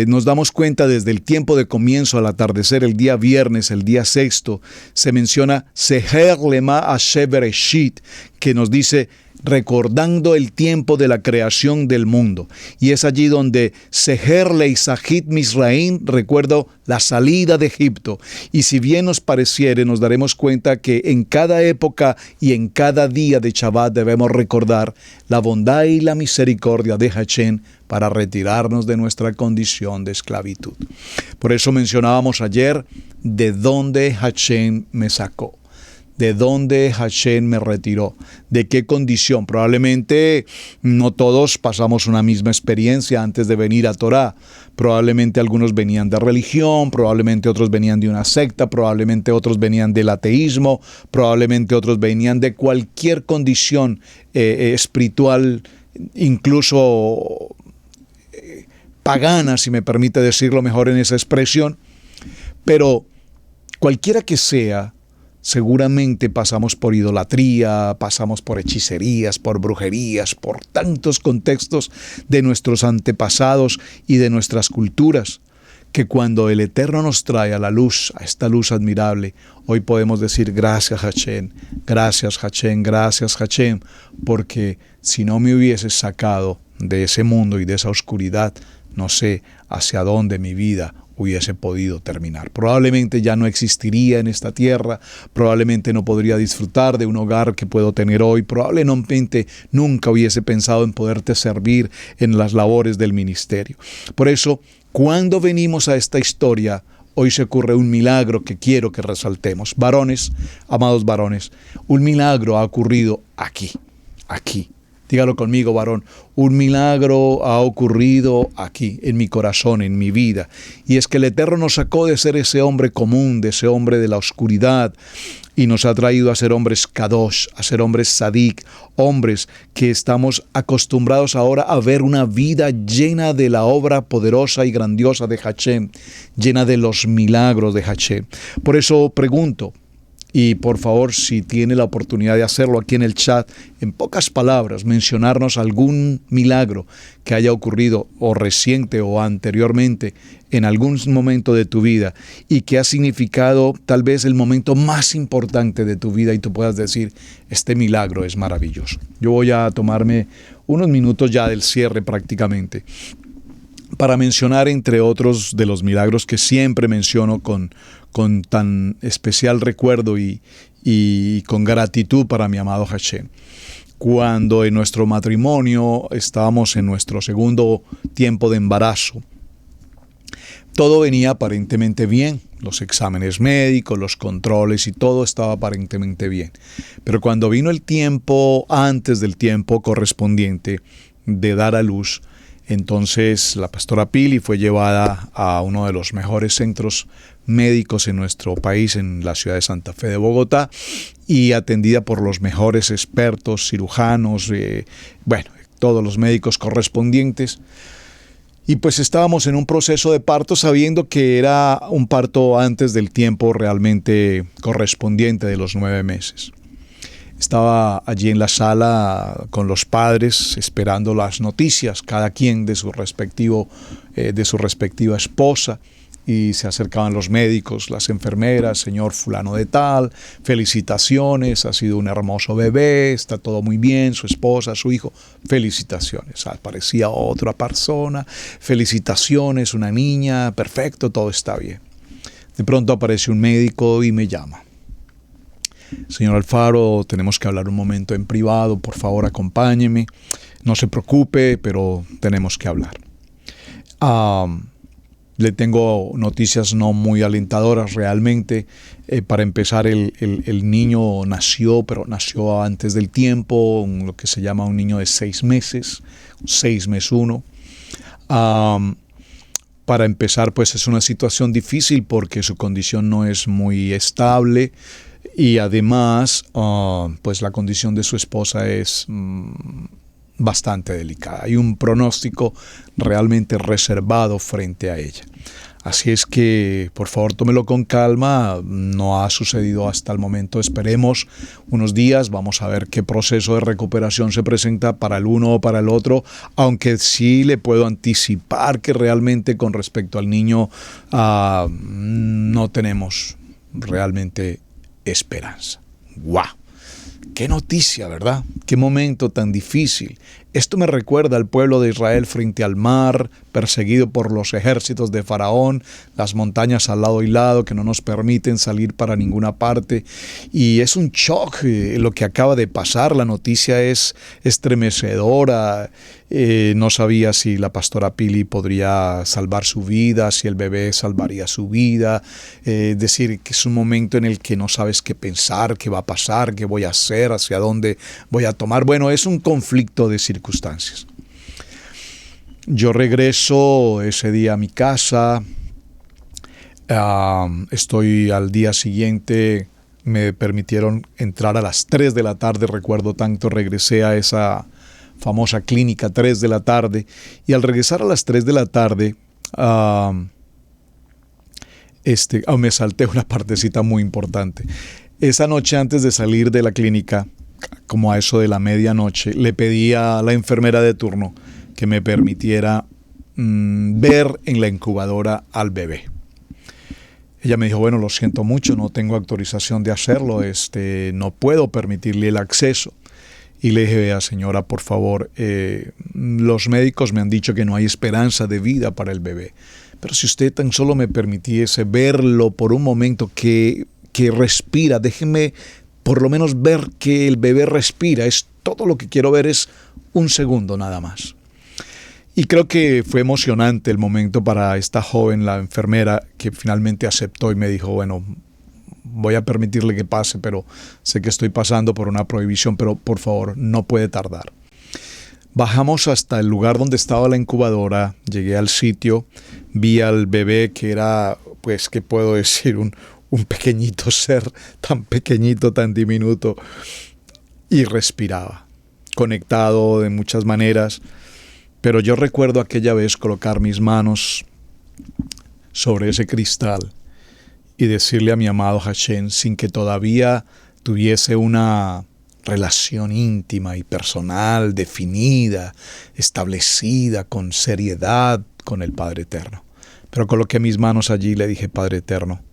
S2: nos damos cuenta desde el tiempo de comienzo al atardecer, el día viernes, el día sexto, se menciona Seher Lema Asher Bereshit, que nos dice recordando el tiempo de la creación del mundo. Y es allí donde Seher Leisachit Misraim, recuerdo la salida de Egipto. Y si bien nos pareciere, nos daremos cuenta que en cada época y en cada día de Shabbat debemos recordar la bondad y la misericordia de Hashem para retirarnos de nuestra condición de esclavitud. Por eso mencionábamos ayer de dónde Hashem me sacó. ¿De dónde Hashem me retiró? ¿De qué condición? Probablemente no todos pasamos una misma experiencia antes de venir a Torah. Probablemente algunos venían de religión, probablemente otros venían de una secta, probablemente otros venían del ateísmo, probablemente otros venían de cualquier condición espiritual, incluso pagana, si me permite decirlo mejor en esa expresión. Pero cualquiera que sea, Seguramente pasamos por idolatría, pasamos por hechicerías, por brujerías, por tantos contextos de nuestros antepasados y de nuestras culturas, que cuando el Eterno nos trae a la luz, a esta luz admirable, hoy podemos decir gracias Hashem, gracias Hashem, gracias Hashem, porque si no me hubieses sacado de ese mundo y de esa oscuridad, no sé hacia dónde mi vida hubiese podido terminar. Probablemente ya no existiría en esta tierra, probablemente no podría disfrutar de un hogar que puedo tener hoy, probablemente nunca hubiese pensado en poderte servir en las labores del ministerio. Por eso, cuando venimos a esta historia, hoy se ocurre un milagro que quiero que resaltemos. Varones, amados varones, un milagro ha ocurrido aquí. Dígalo conmigo, varón. Un milagro ha ocurrido aquí, en mi corazón, en mi vida. Y es que el Eterno nos sacó de ser ese hombre común, de ese hombre de la oscuridad, y nos ha traído a ser hombres kadosh, a ser hombres sadik, hombres que estamos acostumbrados ahora a ver una vida llena de la obra poderosa y grandiosa de Hashem, llena de los milagros de Hashem. Por eso pregunto, y por favor, si tiene la oportunidad de hacerlo aquí en el chat, en pocas palabras, mencionarnos algún milagro que haya ocurrido o reciente o anteriormente en algún momento de tu vida y que ha significado tal vez el momento más importante de tu vida y tú puedas decir, este milagro es maravilloso. Yo voy a tomarme unos minutos ya del cierre prácticamente para mencionar entre otros de los milagros que siempre menciono con tan especial recuerdo y con gratitud para mi amado Hashem. Cuando en nuestro matrimonio estábamos en nuestro segundo tiempo de embarazo, todo venía aparentemente bien, los exámenes médicos, los controles y todo estaba aparentemente bien. Pero cuando vino el tiempo antes del tiempo correspondiente de dar a luz, entonces la pastora Pili fue llevada a uno de los mejores centros médicos en nuestro país, en la ciudad de Santa Fe de Bogotá, y atendida por los mejores expertos, cirujanos, todos los médicos correspondientes. Y pues estábamos en un proceso de parto sabiendo que era un parto antes del tiempo realmente correspondiente de los 9 meses. Estaba allí en la sala con los padres esperando las noticias, cada quien de su respectiva esposa, y se acercaban los médicos, las enfermeras, señor fulano de tal, felicitaciones, ha sido un hermoso bebé, está todo muy bien, su esposa, su hijo, felicitaciones. Aparecía otra persona, felicitaciones, una niña, perfecto, todo está bien. De pronto aparece un médico y me llama. Señor Alfaro, tenemos que hablar un momento en privado, por favor acompáñeme. No se preocupe, pero tenemos que hablar. Le tengo noticias no muy alentadoras realmente. Para empezar, el niño nació, pero nació antes del tiempo, lo que se llama un niño de 6 meses, 6 mes 1. Para empezar, pues es una situación difícil porque su condición no es muy estable. Y además, pues la condición de su esposa es bastante delicada. Hay un pronóstico realmente reservado frente a ella. Así es que, por favor, tómelo con calma. No ha sucedido hasta el momento. Esperemos unos días. Vamos a ver qué proceso de recuperación se presenta para el uno o para el otro. Aunque sí le puedo anticipar que realmente con respecto al niño no tenemos realmente esperanza. ¡Guau! ¡Qué noticia!, ¿verdad? ¡Qué momento tan difícil! Esto me recuerda al pueblo de Israel frente al mar, perseguido por los ejércitos de Faraón, las montañas al lado y lado que no nos permiten salir para ninguna parte. Y es un shock lo que acaba de pasar. La noticia es estremecedora. No sabía si la pastora Pili podría salvar su vida, si el bebé salvaría su vida. Decir que es un momento en el que no sabes qué pensar, qué va a pasar, qué voy a hacer, hacia dónde voy a tomar. Bueno, es un conflicto de circunstancias. Yo regreso ese día a mi casa. Estoy al día siguiente, me permitieron entrar a las 3 de la tarde, recuerdo tanto, regresé a esa famosa clínica 3 de la tarde, y al regresar a las 3 de la tarde, me salté una partecita muy importante. Esa noche antes de salir de la clínica, como a eso de la medianoche, le pedí a la enfermera de turno que me permitiera ver en la incubadora al bebé. Ella me dijo, bueno, lo siento mucho, no tengo autorización de hacerlo, no puedo permitirle el acceso. Y le dije, vea señora, por favor, los médicos me han dicho que no hay esperanza de vida para el bebé. Pero si usted tan solo me permitiese verlo por un momento que respira, déjeme por lo menos ver que el bebé respira. Es todo lo que quiero ver, es un segundo nada más. Y creo que fue emocionante el momento para esta joven, la enfermera, que finalmente aceptó y me dijo, bueno, voy a permitirle que pase, pero sé que estoy pasando por una prohibición, pero por favor, no puede tardar. Bajamos hasta el lugar donde estaba la incubadora, llegué al sitio, vi al bebé que era, pues, ¿qué puedo decir? Un pequeñito ser, tan pequeñito, tan diminuto, y respiraba, conectado de muchas maneras. Pero yo recuerdo aquella vez colocar mis manos sobre ese cristal y decirle a mi amado Hashem, sin que todavía tuviese una relación íntima y personal, definida, establecida, con seriedad con el Padre Eterno. Pero coloqué mis manos allí y le dije, Padre Eterno,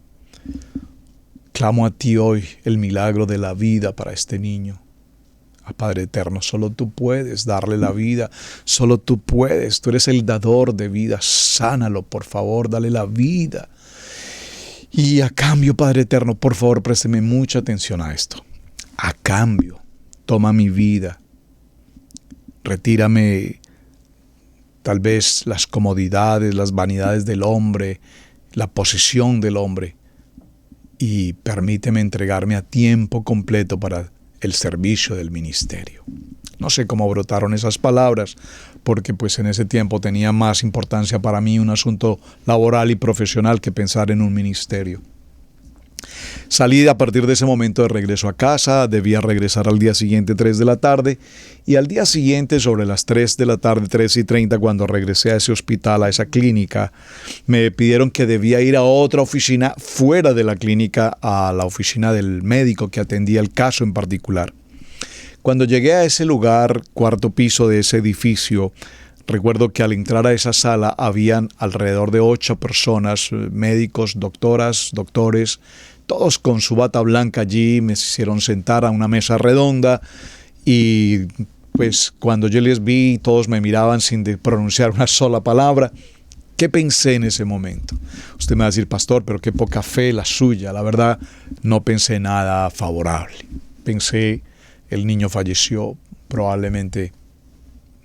S2: clamo a ti hoy el milagro de la vida para este niño. Padre Eterno, solo tú puedes darle la vida, solo tú puedes, tú eres el dador de vida, sánalo, por favor, dale la vida. Y a cambio, Padre Eterno, por favor, présteme mucha atención a esto. A cambio, toma mi vida, retírame tal vez las comodidades, las vanidades del hombre, la posesión del hombre, y permíteme entregarme a tiempo completo para el servicio del ministerio. No sé cómo brotaron esas palabras, porque pues en ese tiempo tenía más importancia para mí un asunto laboral y profesional que pensar en un ministerio. Salí a partir de ese momento de regreso a casa, debía regresar al día siguiente 3 de la tarde, y al día siguiente sobre las 3 de la tarde, 3:30, cuando regresé a ese hospital, a esa clínica, me pidieron que debía ir a otra oficina fuera de la clínica, a la oficina del médico que atendía el caso en particular. Cuando llegué a ese lugar, cuarto piso de ese edificio, recuerdo que al entrar a esa sala habían alrededor de 8 personas, médicos, doctoras, doctores, todos con su bata blanca allí. Me hicieron sentar a una mesa redonda y pues cuando yo les vi, todos me miraban sin pronunciar una sola palabra. ¿Qué pensé en ese momento? Usted me va a decir, pastor, pero qué poca fe la suya. La verdad, no pensé nada favorable. Pensé, el niño falleció, probablemente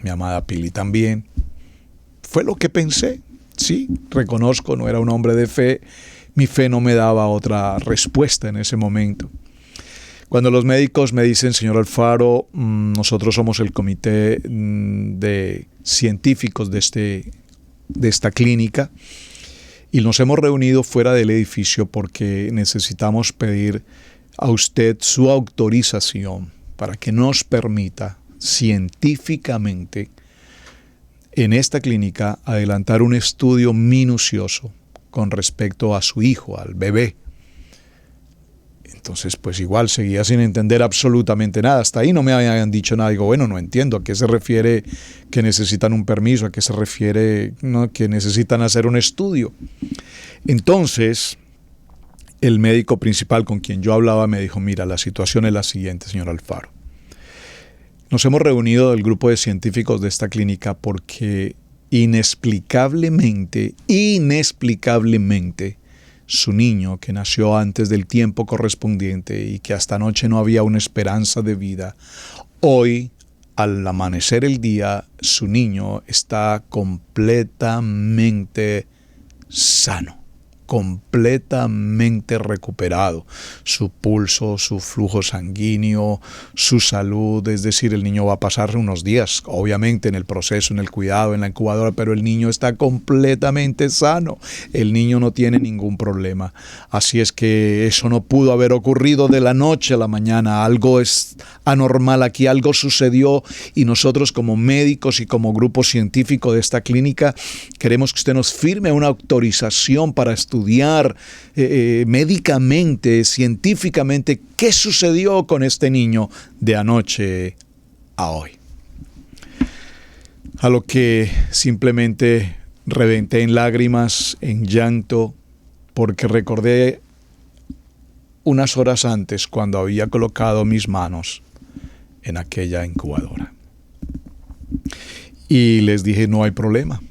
S2: mi amada Pili también. Fue lo que pensé. Sí, reconozco, no era un hombre de fe. Mi fe no me daba otra respuesta en ese momento. Cuando los médicos me dicen, señor Alfaro, nosotros somos el comité de científicos de esta clínica y nos hemos reunido fuera del edificio porque necesitamos pedir a usted su autorización para que nos permita científicamente en esta clínica adelantar un estudio minucioso con respecto a su hijo, al bebé. Entonces, pues igual seguía sin entender absolutamente nada. Hasta ahí no me habían dicho nada. Digo, bueno, no entiendo a qué se refiere que necesitan un permiso, a qué se refiere, ¿no?, que necesitan hacer un estudio. Entonces, el médico principal con quien yo hablaba me dijo, mira, la situación es la siguiente, señor Alfaro. Nos hemos reunido el grupo de científicos de esta clínica porque inexplicablemente, su niño, que nació antes del tiempo correspondiente y que hasta anoche no había una esperanza de vida, hoy, al amanecer el día, su niño está completamente sano, completamente recuperado. Su pulso, su flujo sanguíneo, su salud, es decir, el niño va a pasar unos días, obviamente, en el proceso, en el cuidado, en la incubadora, pero el niño está completamente sano. El niño no tiene ningún problema. Así es que eso no pudo haber ocurrido de la noche a la mañana. Algo es anormal aquí, algo sucedió y nosotros como médicos y como grupo científico de esta clínica queremos que usted nos firme una autorización para estudiar médicamente, científicamente, qué sucedió con este niño de anoche a hoy. A lo que simplemente reventé en lágrimas, en llanto, porque recordé unas horas antes cuando había colocado mis manos en aquella incubadora. Y les dije, no hay problema.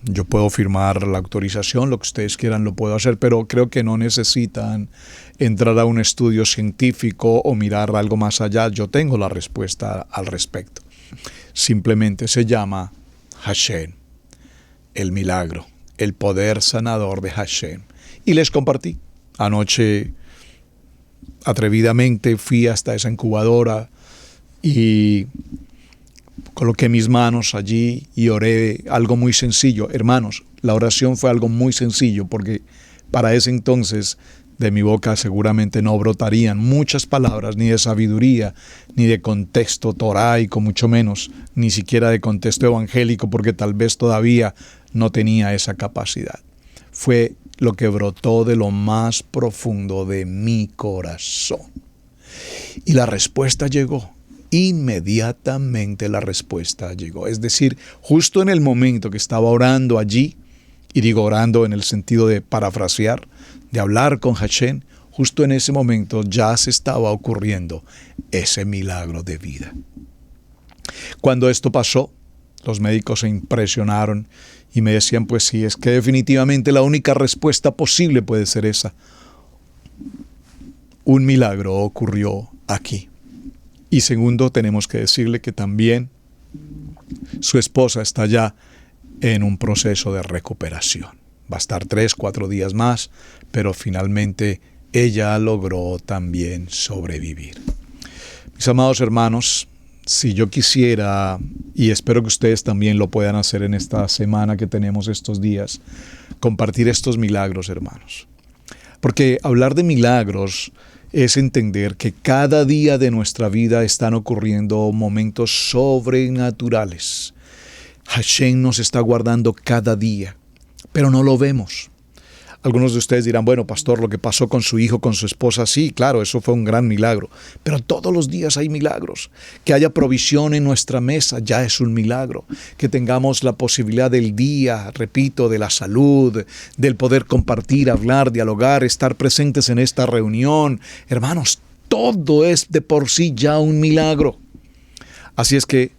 S2: Yo puedo firmar la autorización, lo que ustedes quieran lo puedo hacer, pero creo que no necesitan entrar a un estudio científico o mirar algo más allá. Yo tengo la respuesta al respecto. Simplemente se llama Hashem, el milagro, el poder sanador de Hashem. Y les compartí. Anoche, atrevidamente, fui hasta esa incubadora y coloqué mis manos allí y oré algo muy sencillo. Hermanos, la oración fue algo muy sencillo porque para ese entonces de mi boca seguramente no brotarían muchas palabras ni de sabiduría, ni de contexto toráico, mucho menos, ni siquiera de contexto evangélico, porque tal vez todavía no tenía esa capacidad. Fue lo que brotó de lo más profundo de mi corazón. Y la respuesta llegó. Inmediatamente la respuesta llegó. Es decir, justo en el momento que estaba orando allí, y digo orando en el sentido de parafrasear, de hablar con Hashem, justo en ese momento ya se estaba ocurriendo ese milagro de vida. Cuando esto pasó, los médicos se impresionaron y me decían, pues sí, es que definitivamente la única respuesta posible puede ser esa. Un milagro ocurrió aquí. Y segundo, tenemos que decirle que también su esposa está ya en un proceso de recuperación. Va a estar 3-4 días más, pero finalmente ella logró también sobrevivir. Mis amados hermanos, si yo quisiera, y espero que ustedes también lo puedan hacer en esta semana que tenemos estos días, compartir estos milagros, hermanos. Porque hablar de milagros es entender que cada día de nuestra vida están ocurriendo momentos sobrenaturales. Hashem nos está guardando cada día, pero no lo vemos. Algunos de ustedes dirán, bueno, pastor, lo que pasó con su hijo, con su esposa, sí, claro, eso fue un gran milagro. Pero todos los días hay milagros. Que haya provisión en nuestra mesa ya es un milagro. Que tengamos la posibilidad del día, repito, de la salud, del poder compartir, hablar, dialogar, estar presentes en esta reunión. Hermanos, todo es de por sí ya un milagro. Así es que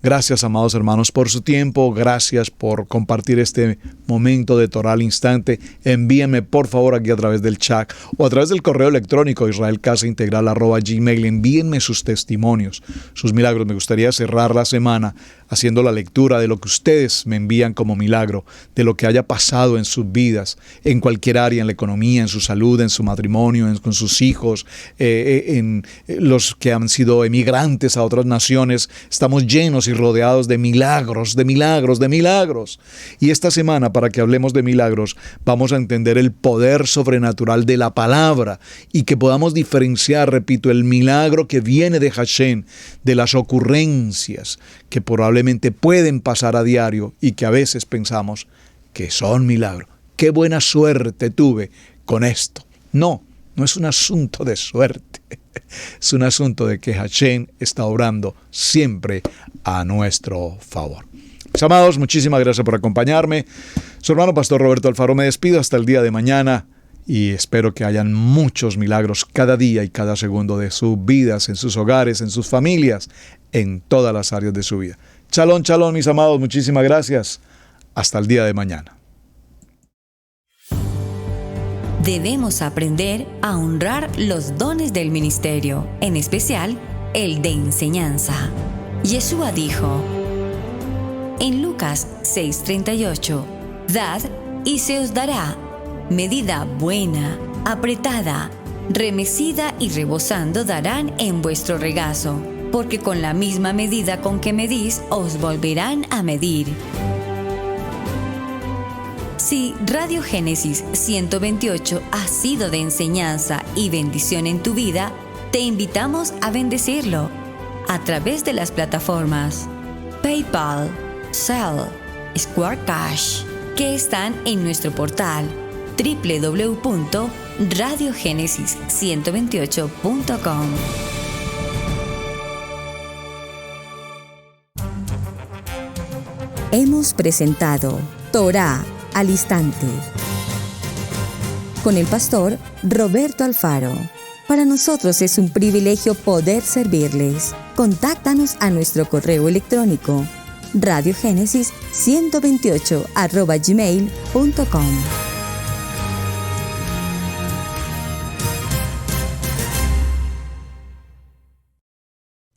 S2: gracias, amados hermanos, por su tiempo. Gracias por compartir este momento de Torah al instante. Envíenme, por favor, aquí a través del chat o a través del correo electrónico israelcasaintegral@gmail. Envíenme sus testimonios, sus milagros. Me gustaría cerrar la semana haciendo la lectura de lo que ustedes me envían como milagro, de lo que haya pasado en sus vidas, en cualquier área, en la economía, en su salud, en su matrimonio, con sus hijos, en los que han sido emigrantes a otras naciones. Estamos llenos y rodeados de milagros, de milagros, de milagros. Y esta semana, para que hablemos de milagros, vamos a entender el poder sobrenatural de la palabra y que podamos diferenciar, repito, el milagro que viene de Hashem, de las ocurrencias que probablemente pueden pasar a diario y que a veces pensamos que son milagros. ¡Qué buena suerte tuve con esto! No es un asunto de suerte. Es un asunto de que Hashem está obrando siempre a nuestro favor. Mis amados, muchísimas gracias por acompañarme. Su hermano Pastor Roberto Alfaro, me despido hasta el día de mañana y espero que hayan muchos milagros cada día y cada segundo de sus vidas, en sus hogares, en sus familias, en todas las áreas de su vida. Shalom, shalom, mis amados, muchísimas gracias. Hasta el día de mañana.
S1: Debemos aprender a honrar los dones del ministerio, en especial el de enseñanza. Yeshua dijo en Lucas 6:38, «Dad y se os dará, medida buena, apretada, remecida y rebosando darán en vuestro regazo, porque con la misma medida con que medís os volverán a medir». Si Radio Génesis 128 ha sido de enseñanza y bendición en tu vida, te invitamos a bendecirlo a través de las plataformas PayPal, Zelle, Square Cash, que están en nuestro portal, www.radiogenesis128.com. Hemos presentado Torá al Instante con el pastor Roberto Alfaro. Para nosotros es un privilegio poder servirles. Contáctanos a nuestro correo electrónico radiogenesis128@gmail.com.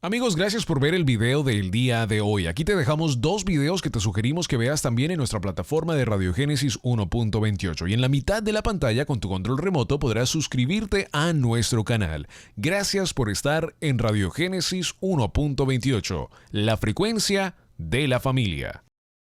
S3: Amigos, gracias por ver el video del día de hoy. Aquí te dejamos 2 videos que te sugerimos que veas también en nuestra plataforma de Radiogénesis 1.28. Y en la mitad de la pantalla con tu control remoto podrás suscribirte a nuestro canal. Gracias por estar en Radiogénesis 1.28, la frecuencia de la familia.